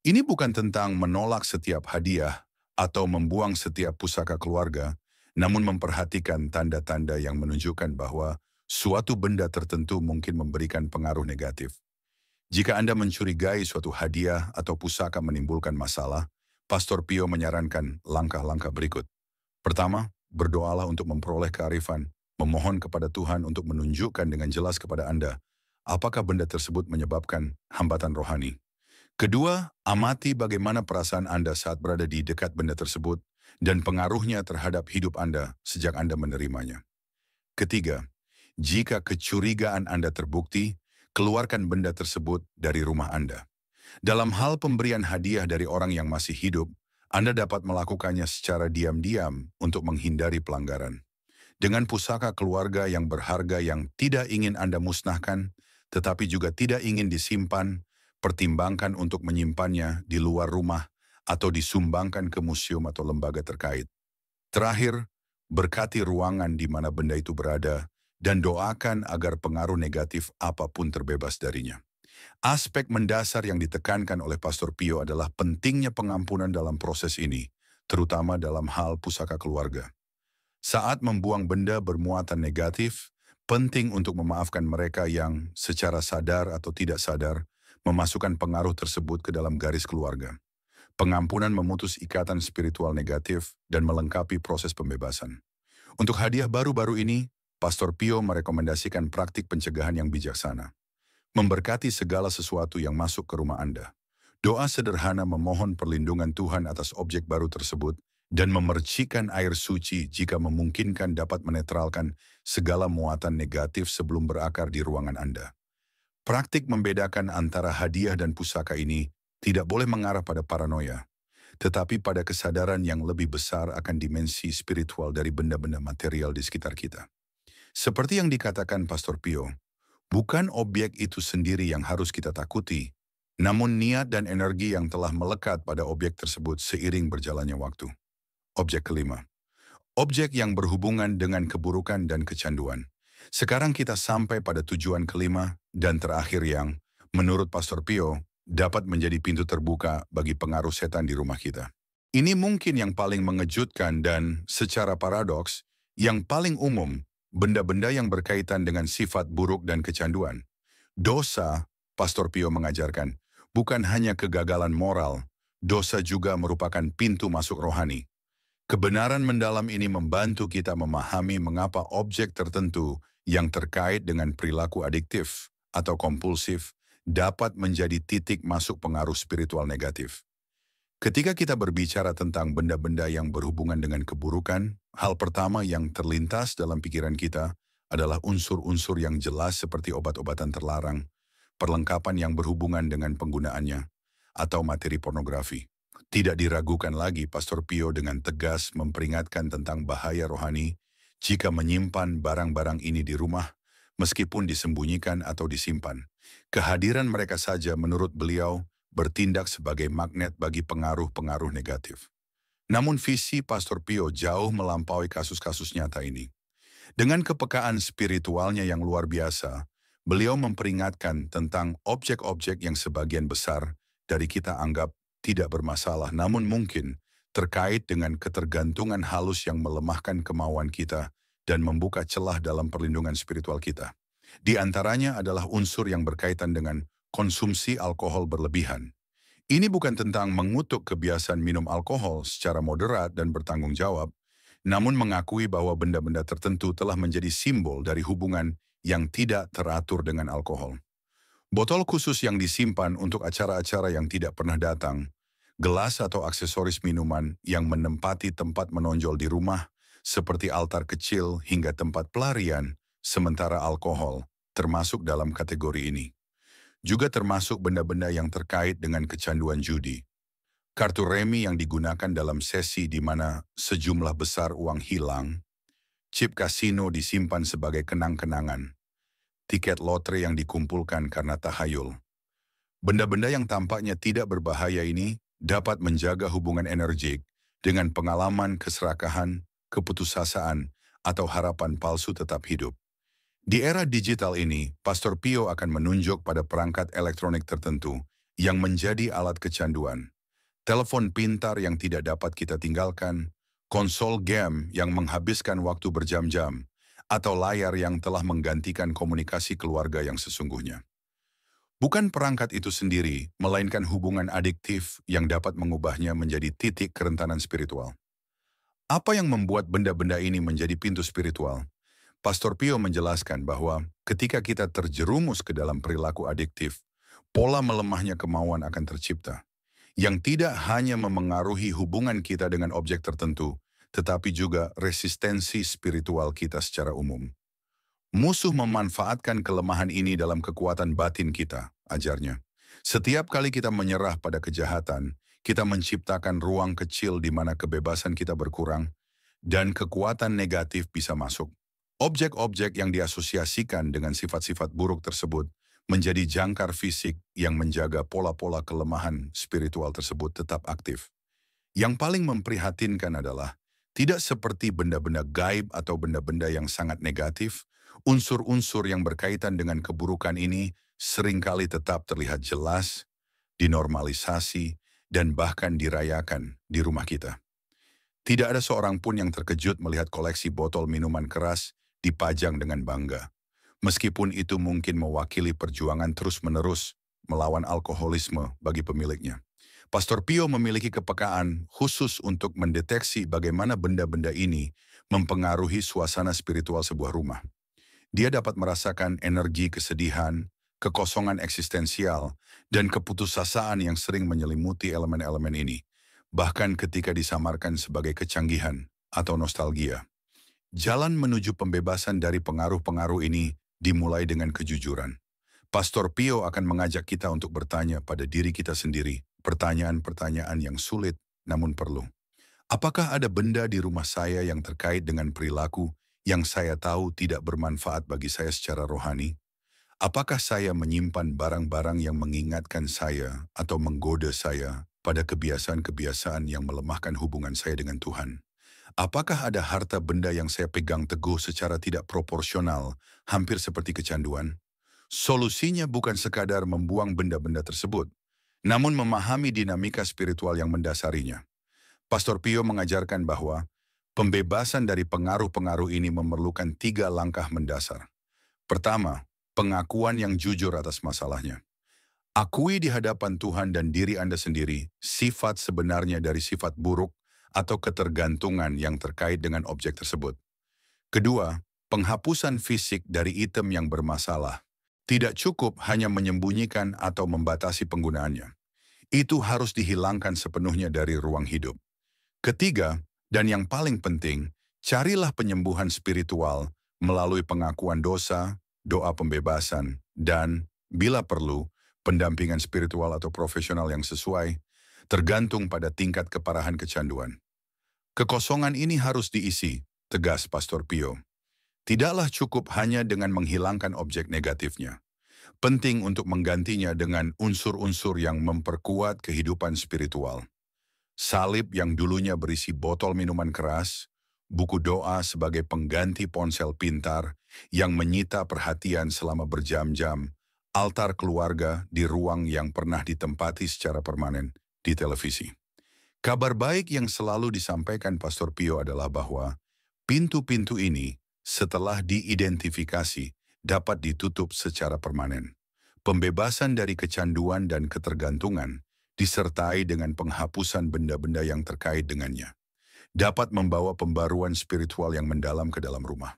Ini bukan tentang menolak setiap hadiah atau membuang setiap pusaka keluarga, namun memperhatikan tanda-tanda yang menunjukkan bahwa suatu benda tertentu mungkin memberikan pengaruh negatif. Jika Anda mencurigai suatu hadiah atau pusaka menimbulkan masalah, Pastor Pio menyarankan langkah-langkah berikut. Pertama, berdoalah untuk memperoleh kearifan, memohon kepada Tuhan untuk menunjukkan dengan jelas kepada Anda apakah benda tersebut menyebabkan hambatan rohani. Kedua, amati bagaimana perasaan Anda saat berada di dekat benda tersebut dan pengaruhnya terhadap hidup Anda sejak Anda menerimanya. Ketiga, jika kecurigaan Anda terbukti, keluarkan benda tersebut dari rumah Anda. Dalam hal pemberian hadiah dari orang yang masih hidup, Anda dapat melakukannya secara diam-diam untuk menghindari pelanggaran. Dengan pusaka keluarga yang berharga yang tidak ingin Anda musnahkan, tetapi juga tidak ingin disimpan, pertimbangkan untuk menyimpannya di luar rumah atau disumbangkan ke museum atau lembaga terkait. Terakhir, berkati ruangan di mana benda itu berada dan doakan agar pengaruh negatif apapun terbebas darinya. Aspek mendasar yang ditekankan oleh Pastor Pio adalah pentingnya pengampunan dalam proses ini, terutama dalam hal pusaka keluarga. Saat membuang benda bermuatan negatif, penting untuk memaafkan mereka yang secara sadar atau tidak sadar memasukkan pengaruh tersebut ke dalam garis keluarga. Pengampunan memutus ikatan spiritual negatif dan melengkapi proses pembebasan. Untuk hadiah baru-baru ini, Pastor Pio merekomendasikan praktik pencegahan yang bijaksana. Memberkati segala sesuatu yang masuk ke rumah Anda. Doa sederhana memohon perlindungan Tuhan atas objek baru tersebut dan memercikan air suci jika memungkinkan dapat menetralkan segala muatan negatif sebelum berakar di ruangan Anda. Praktik membedakan antara hadiah dan pusaka ini tidak boleh mengarah pada paranoia, tetapi pada kesadaran yang lebih besar akan dimensi spiritual dari benda-benda material di sekitar kita. Seperti yang dikatakan Pastor Pio, bukan objek itu sendiri yang harus kita takuti, namun niat dan energi yang telah melekat pada objek tersebut seiring berjalannya waktu. Objek kelima, objek yang berhubungan dengan keburukan dan kecanduan. Sekarang kita sampai pada tujuan kelima dan terakhir yang, menurut Pastor Pio, dapat menjadi pintu terbuka bagi pengaruh setan di rumah kita. Ini mungkin yang paling mengejutkan dan, secara paradoks, yang paling umum, benda-benda yang berkaitan dengan sifat buruk dan kecanduan. Dosa, Pastor Pio mengajarkan, bukan hanya kegagalan moral, dosa juga merupakan pintu masuk rohani. Kebenaran mendalam ini membantu kita memahami mengapa objek tertentu yang terkait dengan perilaku adiktif atau kompulsif dapat menjadi titik masuk pengaruh spiritual negatif. Ketika kita berbicara tentang benda-benda yang berhubungan dengan keburukan, hal pertama yang terlintas dalam pikiran kita adalah unsur-unsur yang jelas seperti obat-obatan terlarang, perlengkapan yang berhubungan dengan penggunaannya, atau materi pornografi. Tidak diragukan lagi Pastor Pio dengan tegas memperingatkan tentang bahaya rohani jika menyimpan barang-barang ini di rumah, meskipun disembunyikan atau disimpan. Kehadiran mereka saja menurut beliau bertindak sebagai magnet bagi pengaruh-pengaruh negatif. Namun visi Pastor Pio jauh melampaui kasus-kasus nyata ini. Dengan kepekaan spiritualnya yang luar biasa, beliau memperingatkan tentang objek-objek yang sebagian besar dari kita anggap tidak bermasalah, namun mungkin terkait dengan ketergantungan halus yang melemahkan kemauan kita dan membuka celah dalam perlindungan spiritual kita. Di antaranya adalah unsur yang berkaitan dengan konsumsi alkohol berlebihan. Ini bukan tentang mengutuk kebiasaan minum alkohol secara moderat dan bertanggung jawab, namun mengakui bahwa benda-benda tertentu telah menjadi simbol dari hubungan yang tidak teratur dengan alkohol. Botol khusus yang disimpan untuk acara-acara yang tidak pernah datang, gelas atau aksesoris minuman yang menempati tempat menonjol di rumah, seperti altar kecil hingga tempat pelarian, sementara alkohol termasuk dalam kategori ini. Juga termasuk benda-benda yang terkait dengan kecanduan judi. Kartu remi yang digunakan dalam sesi di mana sejumlah besar uang hilang, chip kasino disimpan sebagai kenang-kenangan, tiket lotre yang dikumpulkan karena tahayul. Benda-benda yang tampaknya tidak berbahaya ini dapat menjaga hubungan energik dengan pengalaman keserakahan, keputusasaan, atau harapan palsu tetap hidup. Di era digital ini, Pastor Pio akan menunjuk pada perangkat elektronik tertentu yang menjadi alat kecanduan. Telepon pintar yang tidak dapat kita tinggalkan, konsol game yang menghabiskan waktu berjam-jam, atau layar yang telah menggantikan komunikasi keluarga yang sesungguhnya. Bukan perangkat itu sendiri, melainkan hubungan adiktif yang dapat mengubahnya menjadi titik kerentanan spiritual. Apa yang membuat benda-benda ini menjadi pintu spiritual? Pastor Pio menjelaskan bahwa ketika kita terjerumus ke dalam perilaku adiktif, pola melemahnya kemauan akan tercipta, yang tidak hanya memengaruhi hubungan kita dengan objek tertentu, tetapi juga resistensi spiritual kita secara umum. Musuh memanfaatkan kelemahan ini dalam kekuatan batin kita, ajarnya. Setiap kali kita menyerah pada kejahatan, kita menciptakan ruang kecil di mana kebebasan kita berkurang, dan kekuatan negatif bisa masuk. Objek-objek yang diasosiasikan dengan sifat-sifat buruk tersebut menjadi jangkar fisik yang menjaga pola-pola kelemahan spiritual tersebut tetap aktif. Yang paling memprihatinkan adalah, tidak seperti benda-benda gaib atau benda-benda yang sangat negatif, unsur-unsur yang berkaitan dengan keburukan ini seringkali tetap terlihat jelas, dinormalisasi, dan bahkan dirayakan di rumah kita. Tidak ada seorang pun yang terkejut melihat koleksi botol minuman keras dipajang dengan bangga. Meskipun itu mungkin mewakili perjuangan terus-menerus melawan alkoholisme bagi pemiliknya. Pastor Pio memiliki kepekaan khusus untuk mendeteksi bagaimana benda-benda ini mempengaruhi suasana spiritual sebuah rumah. Dia dapat merasakan energi kesedihan, kekosongan eksistensial, dan keputusasaan yang sering menyelimuti elemen-elemen ini, bahkan ketika disamarkan sebagai kecanggihan atau nostalgia. Jalan menuju pembebasan dari pengaruh-pengaruh ini dimulai dengan kejujuran. Pastor Pio akan mengajak kita untuk bertanya pada diri kita sendiri, pertanyaan-pertanyaan yang sulit namun perlu. Apakah ada benda di rumah saya yang terkait dengan perilaku yang saya tahu tidak bermanfaat bagi saya secara rohani? Apakah saya menyimpan barang-barang yang mengingatkan saya atau menggoda saya pada kebiasaan-kebiasaan yang melemahkan hubungan saya dengan Tuhan? Apakah ada harta benda yang saya pegang teguh secara tidak proporsional, hampir seperti kecanduan? Solusinya bukan sekadar membuang benda-benda tersebut, namun memahami dinamika spiritual yang mendasarinya. Pastor Pio mengajarkan bahwa pembebasan dari pengaruh-pengaruh ini memerlukan 3 langkah mendasar. Pertama, pengakuan yang jujur atas masalahnya. Akui di hadapan Tuhan dan diri Anda sendiri sifat sebenarnya dari sifat buruk atau ketergantungan yang terkait dengan objek tersebut. Kedua, penghapusan fisik dari item yang bermasalah. Tidak cukup hanya menyembunyikan atau membatasi penggunaannya. Itu harus dihilangkan sepenuhnya dari ruang hidup. Ketiga, dan yang paling penting, carilah penyembuhan spiritual melalui pengakuan dosa, doa pembebasan, dan, bila perlu, pendampingan spiritual atau profesional yang sesuai, tergantung pada tingkat keparahan kecanduan. Kekosongan ini harus diisi, tegas Pastor Pio. Tidaklah cukup hanya dengan menghilangkan objek negatifnya. Penting untuk menggantinya dengan unsur-unsur yang memperkuat kehidupan spiritual. Salib yang dulunya berisi botol minuman keras, buku doa sebagai pengganti ponsel pintar yang menyita perhatian selama berjam-jam, altar keluarga di ruang yang pernah ditempati secara permanen di televisi. Kabar baik yang selalu disampaikan Pastor Pio adalah bahwa pintu-pintu ini setelah diidentifikasi dapat ditutup secara permanen. Pembebasan dari kecanduan dan ketergantungan disertai dengan penghapusan benda-benda yang terkait dengannya. dapat membawa pembaruan spiritual yang mendalam ke dalam rumah.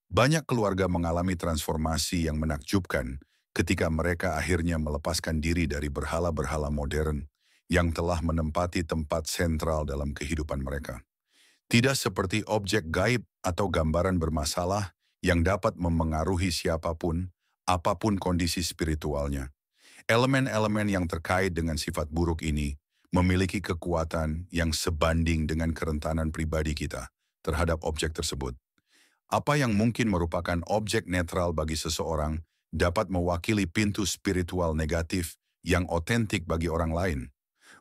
Banyak keluarga mengalami transformasi yang menakjubkan ketika mereka akhirnya melepaskan diri dari berhala-berhala modern yang telah menempati tempat sentral dalam kehidupan mereka. Tidak seperti objek gaib atau gambaran bermasalah yang dapat memengaruhi siapapun, apapun kondisi spiritualnya. Elemen-elemen yang terkait dengan sifat buruk ini memiliki kekuatan yang sebanding dengan kerentanan pribadi kita terhadap objek tersebut. Apa yang mungkin merupakan objek netral bagi seseorang dapat mewakili pintu spiritual negatif yang otentik bagi orang lain,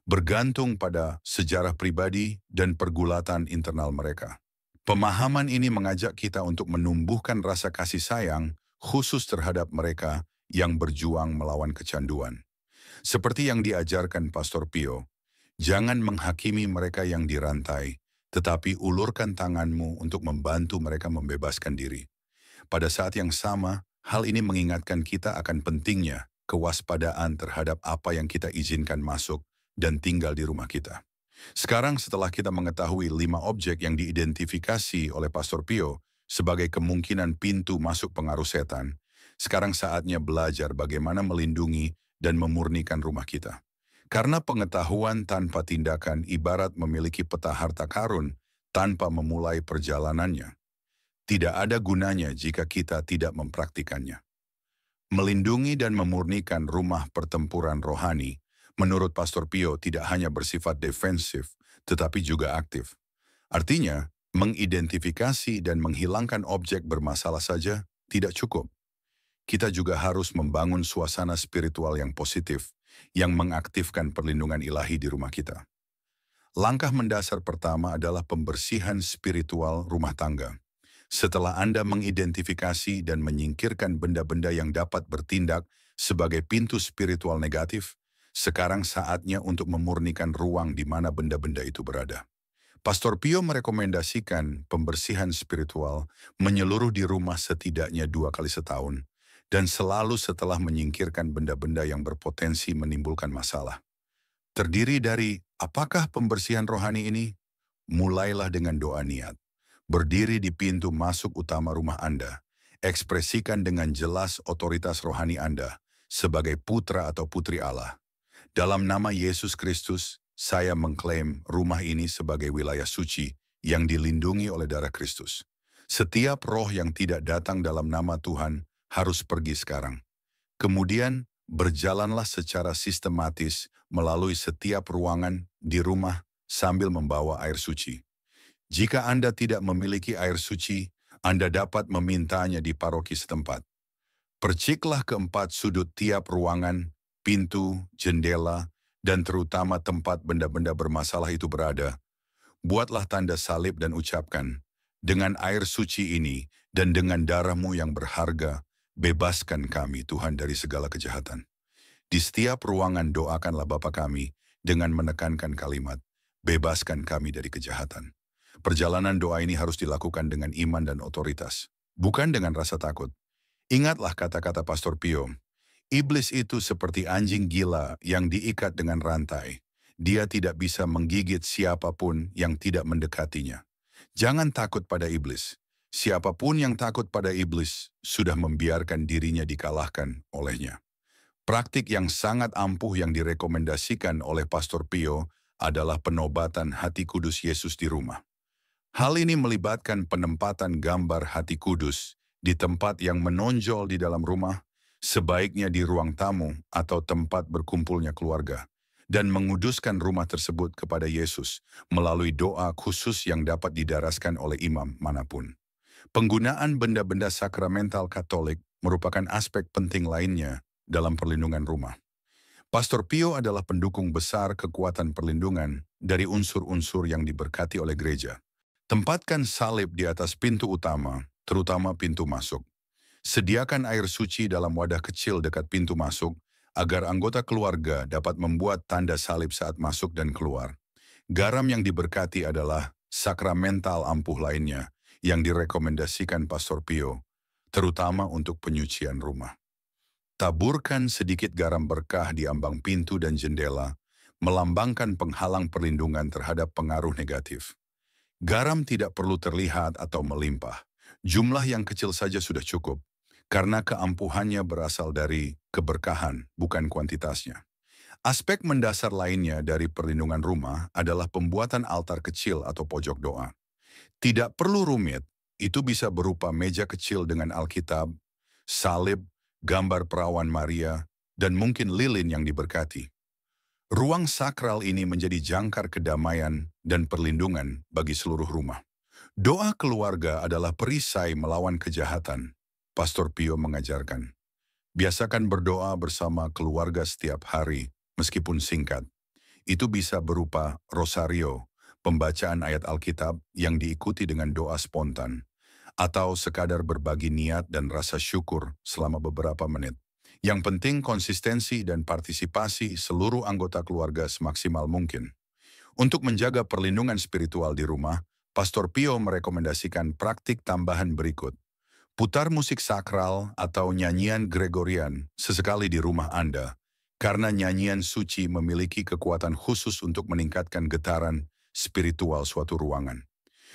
bergantung pada sejarah pribadi dan pergulatan internal mereka. Pemahaman ini mengajak kita untuk menumbuhkan rasa kasih sayang khusus terhadap mereka yang berjuang melawan kecanduan. Seperti yang diajarkan Pastor Pio, jangan menghakimi mereka yang dirantai, tetapi ulurkan tanganmu untuk membantu mereka membebaskan diri. Pada saat yang sama, hal ini mengingatkan kita akan pentingnya kewaspadaan terhadap apa yang kita izinkan masuk dan tinggal di rumah kita. Sekarang setelah kita mengetahui 5 objek yang diidentifikasi oleh Pastor Pio sebagai kemungkinan pintu masuk pengaruh setan, sekarang saatnya belajar bagaimana melindungi dan memurnikan rumah kita. Karena pengetahuan tanpa tindakan ibarat memiliki peta harta karun tanpa memulai perjalanannya. Tidak ada gunanya jika kita tidak mempraktikannya. Melindungi dan memurnikan rumah pertempuran rohani, menurut Pastor Pio tidak hanya bersifat defensif, tetapi juga aktif. Artinya, mengidentifikasi dan menghilangkan objek bermasalah saja tidak cukup. Kita juga harus membangun suasana spiritual yang positif, yang mengaktifkan perlindungan ilahi di rumah kita. Langkah mendasar pertama adalah pembersihan spiritual rumah tangga. Setelah Anda mengidentifikasi dan menyingkirkan benda-benda yang dapat bertindak sebagai pintu spiritual negatif, sekarang saatnya untuk memurnikan ruang di mana benda-benda itu berada. Pastor Pio merekomendasikan pembersihan spiritual menyeluruh di rumah setidaknya 2 kali setahun, dan selalu setelah menyingkirkan benda-benda yang berpotensi menimbulkan masalah. Terdiri dari apakah pembersihan rohani ini? Mulailah dengan doa niat. Berdiri di pintu masuk utama rumah Anda. Ekspresikan dengan jelas otoritas rohani Anda sebagai putra atau putri Allah. Dalam nama Yesus Kristus, saya mengklaim rumah ini sebagai wilayah suci yang dilindungi oleh darah Kristus. Setiap roh yang tidak datang dalam nama Tuhan harus pergi sekarang. Kemudian, berjalanlah secara sistematis melalui setiap ruangan di rumah sambil membawa air suci. Jika Anda tidak memiliki air suci, Anda dapat memintanya di paroki setempat. Perciklah keempat sudut tiap ruangan, pintu, jendela, dan terutama tempat benda-benda bermasalah itu berada. Buatlah tanda salib dan ucapkan, dengan air suci ini dan dengan darah-Mu yang berharga, bebaskan kami Tuhan dari segala kejahatan. Di setiap ruangan doakanlah Bapa kami dengan menekankan kalimat, bebaskan kami dari kejahatan. Perjalanan doa ini harus dilakukan dengan iman dan otoritas, bukan dengan rasa takut. Ingatlah kata-kata Pastor Pio, iblis itu seperti anjing gila yang diikat dengan rantai. Dia tidak bisa menggigit siapapun yang tidak mendekatinya. Jangan takut pada iblis. Siapapun yang takut pada iblis sudah membiarkan dirinya dikalahkan olehnya. Praktik yang sangat ampuh yang direkomendasikan oleh Pastor Pio adalah penobatan hati kudus Yesus di rumah. Hal ini melibatkan penempatan gambar hati kudus di tempat yang menonjol di dalam rumah, sebaiknya di ruang tamu atau tempat berkumpulnya keluarga, dan menguduskan rumah tersebut kepada Yesus melalui doa khusus yang dapat didaraskan oleh imam manapun. Penggunaan benda-benda sakramental Katolik merupakan aspek penting lainnya dalam perlindungan rumah. Pastor Pio adalah pendukung besar kekuatan perlindungan dari unsur-unsur yang diberkati oleh gereja. Tempatkan salib di atas pintu utama, terutama pintu masuk. Sediakan air suci dalam wadah kecil dekat pintu masuk, agar anggota keluarga dapat membuat tanda salib saat masuk dan keluar. Garam yang diberkati adalah sakramental ampuh lainnya yang direkomendasikan Pastor Pio, terutama untuk penyucian rumah. Taburkan sedikit garam berkah di ambang pintu dan jendela, melambangkan penghalang perlindungan terhadap pengaruh negatif. Garam tidak perlu terlihat atau melimpah. Jumlah yang kecil saja sudah cukup, karena keampuhannya berasal dari keberkahan, bukan kuantitasnya. Aspek mendasar lainnya dari perlindungan rumah adalah pembuatan altar kecil atau pojok doa. Tidak perlu rumit, itu bisa berupa meja kecil dengan Alkitab, salib, gambar perawan Maria, dan mungkin lilin yang diberkati. Ruang sakral ini menjadi jangkar kedamaian dan perlindungan bagi seluruh rumah. Doa keluarga adalah perisai melawan kejahatan. Pastor Pio mengajarkan, biasakan berdoa bersama keluarga setiap hari, meskipun singkat. Itu bisa berupa rosario, pembacaan ayat Alkitab yang diikuti dengan doa spontan, atau sekadar berbagi niat dan rasa syukur selama beberapa menit. Yang penting konsistensi dan partisipasi seluruh anggota keluarga semaksimal mungkin. Untuk menjaga perlindungan spiritual di rumah, Pastor Pio merekomendasikan praktik tambahan berikut. Putar musik sakral atau nyanyian Gregorian sesekali di rumah Anda, karena nyanyian suci memiliki kekuatan khusus untuk meningkatkan getaran spiritual suatu ruangan.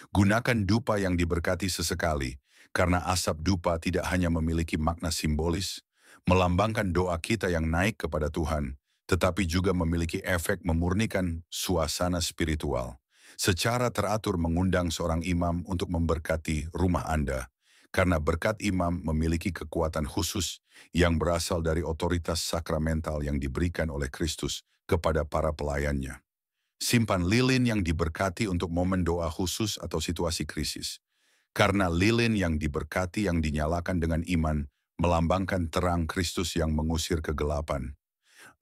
Gunakan dupa yang diberkati sesekali, karena asap dupa tidak hanya memiliki makna simbolis, melambangkan doa kita yang naik kepada Tuhan, tetapi juga memiliki efek memurnikan suasana spiritual. Secara teratur mengundang seorang imam untuk memberkati rumah Anda, karena berkat imam memiliki kekuatan khusus yang berasal dari otoritas sakramental yang diberikan oleh Kristus kepada para pelayannya. Simpan lilin yang diberkati untuk momen doa khusus atau situasi krisis. Karena lilin yang diberkati yang dinyalakan dengan iman melambangkan terang Kristus yang mengusir kegelapan.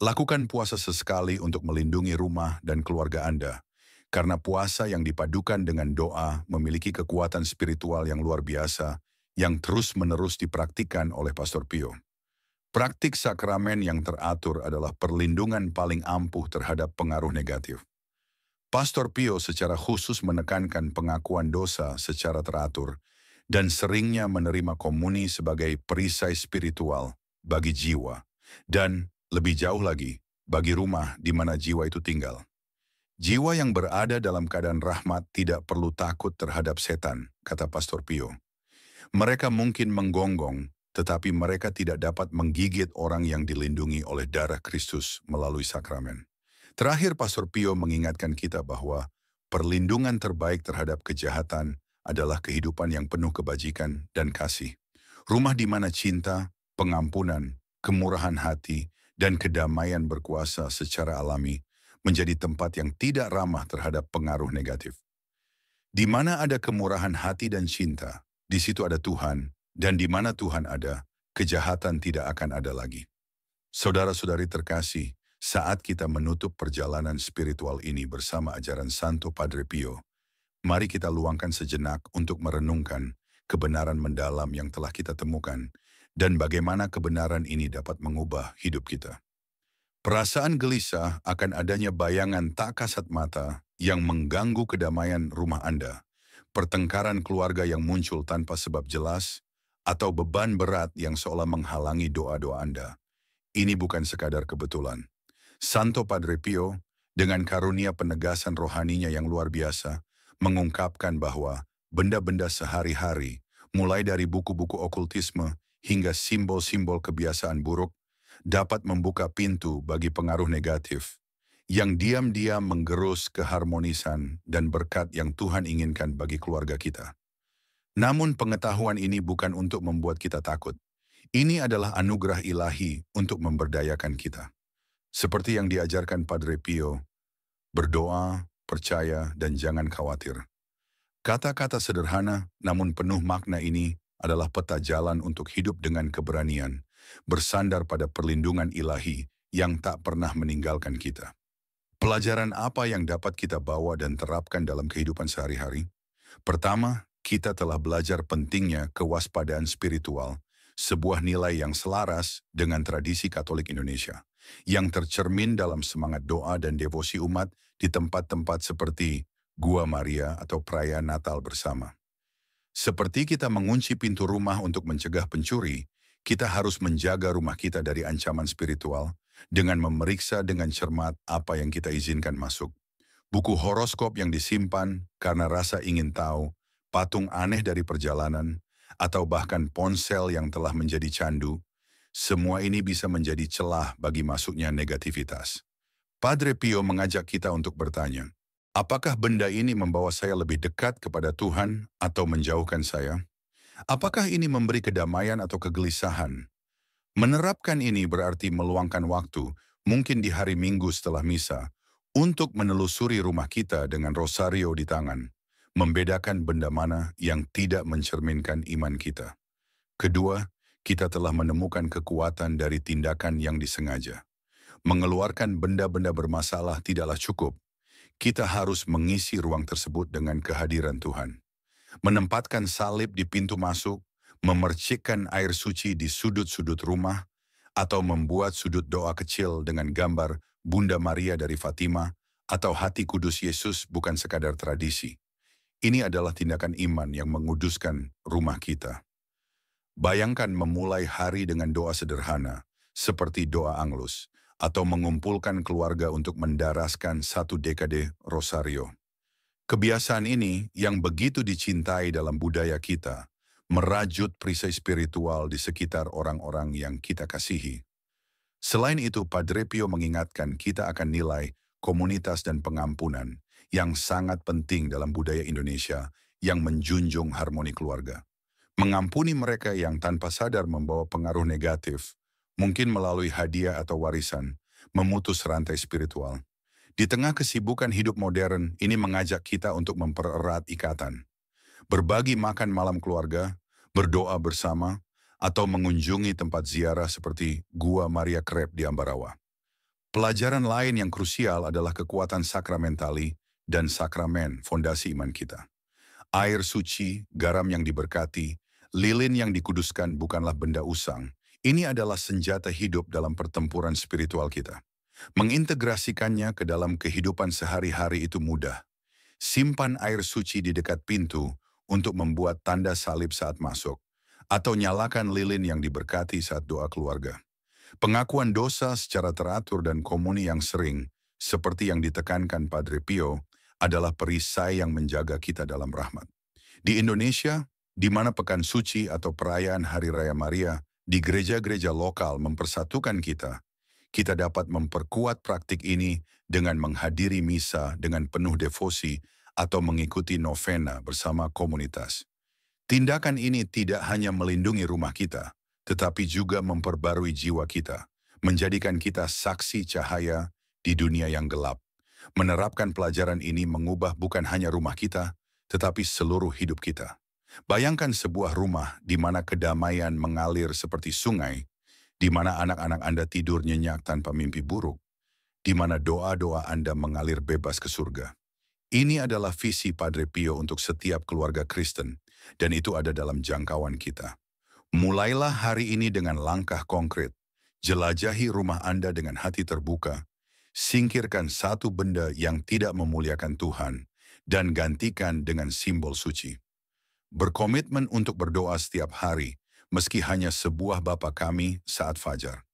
Lakukan puasa sesekali untuk melindungi rumah dan keluarga Anda. Karena puasa yang dipadukan dengan doa memiliki kekuatan spiritual yang luar biasa yang terus-menerus dipraktikkan oleh Pastor Pio. Praktik sakramen yang teratur adalah perlindungan paling ampuh terhadap pengaruh negatif. Pastor Pio secara khusus menekankan pengakuan dosa secara teratur dan seringnya menerima komuni sebagai perisai spiritual bagi jiwa dan, lebih jauh lagi, bagi rumah di mana jiwa itu tinggal. Jiwa yang berada dalam keadaan rahmat tidak perlu takut terhadap setan, kata Pastor Pio. Mereka mungkin menggonggong, tetapi mereka tidak dapat menggigit orang yang dilindungi oleh darah Kristus melalui sakramen. Terakhir, Pastor Pio mengingatkan kita bahwa perlindungan terbaik terhadap kejahatan adalah kehidupan yang penuh kebajikan dan kasih. Rumah di mana cinta, pengampunan, kemurahan hati, dan kedamaian berkuasa secara alami menjadi tempat yang tidak ramah terhadap pengaruh negatif. Di mana ada kemurahan hati dan cinta, di situ ada Tuhan, dan di mana Tuhan ada, kejahatan tidak akan ada lagi. Saudara-saudari terkasih, saat kita menutup perjalanan spiritual ini bersama ajaran Santo Padre Pio, mari kita luangkan sejenak untuk merenungkan kebenaran mendalam yang telah kita temukan dan bagaimana kebenaran ini dapat mengubah hidup kita. Perasaan gelisah akan adanya bayangan tak kasat mata yang mengganggu kedamaian rumah Anda, pertengkaran keluarga yang muncul tanpa sebab jelas, atau beban berat yang seolah menghalangi doa-doa Anda. Ini bukan sekadar kebetulan. Santo Padre Pio, dengan karunia penegasan rohaninya yang luar biasa, mengungkapkan bahwa benda-benda sehari-hari, mulai dari buku-buku okultisme hingga simbol-simbol kebiasaan buruk, dapat membuka pintu bagi pengaruh negatif yang diam-diam menggerus keharmonisan dan berkat yang Tuhan inginkan bagi keluarga kita. Namun pengetahuan ini bukan untuk membuat kita takut. Ini adalah anugerah ilahi untuk memberdayakan kita. Seperti yang diajarkan Padre Pio, berdoa, percaya, dan jangan khawatir. Kata-kata sederhana namun penuh makna ini adalah peta jalan untuk hidup dengan keberanian, bersandar pada perlindungan ilahi yang tak pernah meninggalkan kita. Pelajaran apa yang dapat kita bawa dan terapkan dalam kehidupan sehari-hari? Pertama, kita telah belajar pentingnya kewaspadaan spiritual, sebuah nilai yang selaras dengan tradisi Katolik Indonesia, yang tercermin dalam semangat doa dan devosi umat di tempat-tempat seperti Gua Maria atau perayaan Natal bersama. Seperti kita mengunci pintu rumah untuk mencegah pencuri, kita harus menjaga rumah kita dari ancaman spiritual dengan memeriksa dengan cermat apa yang kita izinkan masuk. Buku horoskop yang disimpan karena rasa ingin tahu, patung aneh dari perjalanan, atau bahkan ponsel yang telah menjadi candu, semua ini bisa menjadi celah bagi masuknya negativitas. Padre Pio mengajak kita untuk bertanya, apakah benda ini membawa saya lebih dekat kepada Tuhan atau menjauhkan saya? Apakah ini memberi kedamaian atau kegelisahan? Menerapkan ini berarti meluangkan waktu, mungkin di hari Minggu setelah misa, untuk menelusuri rumah kita dengan rosario di tangan, membedakan benda mana yang tidak mencerminkan iman kita. Kedua, kita telah menemukan kekuatan dari tindakan yang disengaja. Mengeluarkan benda-benda bermasalah tidaklah cukup. Kita harus mengisi ruang tersebut dengan kehadiran Tuhan. Menempatkan salib di pintu masuk, memercikkan air suci di sudut-sudut rumah, atau membuat sudut doa kecil dengan gambar Bunda Maria dari Fatima atau hati kudus Yesus bukan sekadar tradisi. Ini adalah tindakan iman yang menguduskan rumah kita. Bayangkan memulai hari dengan doa sederhana, seperti doa Anglus, atau mengumpulkan keluarga untuk mendaraskan satu dekade rosario. Kebiasaan ini yang begitu dicintai dalam budaya kita, merajut perisai spiritual di sekitar orang-orang yang kita kasihi. Selain itu, Padre Pio mengingatkan kita akan nilai komunitas dan pengampunan yang sangat penting dalam budaya Indonesia yang menjunjung harmoni keluarga. Mengampuni mereka yang tanpa sadar membawa pengaruh negatif, mungkin melalui hadiah atau warisan, memutus rantai spiritual. Di tengah kesibukan hidup modern, ini mengajak kita untuk mempererat ikatan. Berbagi makan malam keluarga, berdoa bersama, atau mengunjungi tempat ziarah seperti Gua Maria Kreb di Ambarawa. Pelajaran lain yang krusial adalah kekuatan sakramentali dan sakramen fondasi iman kita. Air suci, garam yang diberkati, lilin yang dikuduskan bukanlah benda usang. Ini adalah senjata hidup dalam pertempuran spiritual kita. Mengintegrasikannya ke dalam kehidupan sehari-hari itu mudah. Simpan air suci di dekat pintu untuk membuat tanda salib saat masuk, atau nyalakan lilin yang diberkati saat doa keluarga. Pengakuan dosa secara teratur dan komuni yang sering, seperti yang ditekankan Padre Pio, adalah perisai yang menjaga kita dalam rahmat. Di Indonesia, di mana pekan suci atau perayaan Hari Raya Maria di gereja-gereja lokal mempersatukan kita dapat memperkuat praktik ini dengan menghadiri misa dengan penuh devosi atau mengikuti novena bersama komunitas. Tindakan ini tidak hanya melindungi rumah kita, tetapi juga memperbarui jiwa kita, menjadikan kita saksi cahaya di dunia yang gelap. Menerapkan pelajaran ini mengubah bukan hanya rumah kita, tetapi seluruh hidup kita. Bayangkan sebuah rumah di mana kedamaian mengalir seperti sungai, di mana anak-anak Anda tidur nyenyak tanpa mimpi buruk, di mana doa-doa Anda mengalir bebas ke surga. Ini adalah visi Padre Pio untuk setiap keluarga Kristen, dan itu ada dalam jangkauan kita. Mulailah hari ini dengan langkah konkret. Jelajahi rumah Anda dengan hati terbuka. Singkirkan satu benda yang tidak memuliakan Tuhan, dan gantikan dengan simbol suci. Berkomitmen untuk berdoa setiap hari, meski hanya sebuah Bapa Kami saat fajar.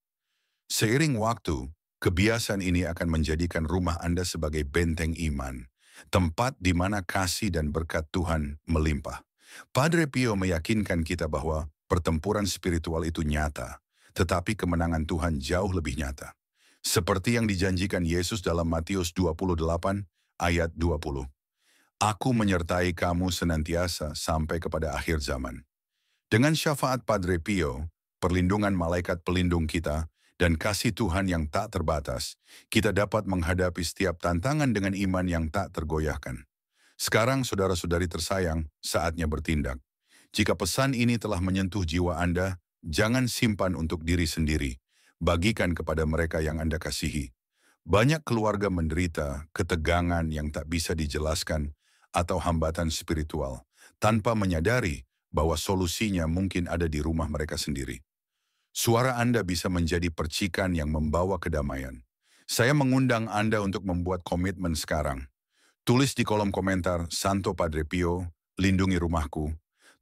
Seiring waktu, kebiasaan ini akan menjadikan rumah Anda sebagai benteng iman, tempat di mana kasih dan berkat Tuhan melimpah. Padre Pio meyakinkan kita bahwa pertempuran spiritual itu nyata, tetapi kemenangan Tuhan jauh lebih nyata. Seperti yang dijanjikan Yesus dalam Matius 28 ayat 20. Aku menyertai kamu senantiasa sampai kepada akhir zaman. Dengan syafaat Padre Pio, perlindungan malaikat pelindung kita, dan kasih Tuhan yang tak terbatas, kita dapat menghadapi setiap tantangan dengan iman yang tak tergoyahkan. Sekarang, saudara-saudari tersayang, saatnya bertindak. Jika pesan ini telah menyentuh jiwa Anda, jangan simpan untuk diri sendiri. Bagikan kepada mereka yang Anda kasihi. Banyak keluarga menderita ketegangan yang tak bisa dijelaskan atau hambatan spiritual, tanpa menyadari bahwa solusinya mungkin ada di rumah mereka sendiri. Suara Anda bisa menjadi percikan yang membawa kedamaian. Saya mengundang Anda untuk membuat komitmen sekarang. Tulis di kolom komentar, Santo Padre Pio, lindungi rumahku.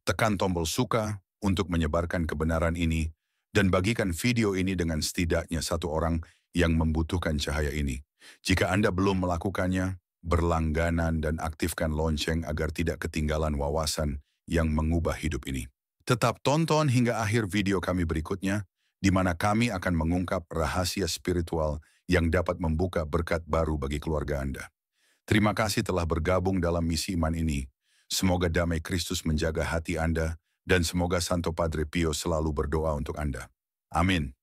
Tekan tombol suka untuk menyebarkan kebenaran ini, dan bagikan video ini dengan setidaknya satu orang yang membutuhkan cahaya ini. Jika Anda belum melakukannya, berlangganan, dan aktifkan lonceng agar tidak ketinggalan wawasan yang mengubah hidup ini. Tetap tonton hingga akhir video kami berikutnya, di mana kami akan mengungkap rahasia spiritual yang dapat membuka berkat baru bagi keluarga Anda. Terima kasih telah bergabung dalam misi iman ini. Semoga damai Kristus menjaga hati Anda, dan semoga Santo Padre Pio selalu berdoa untuk Anda. Amin.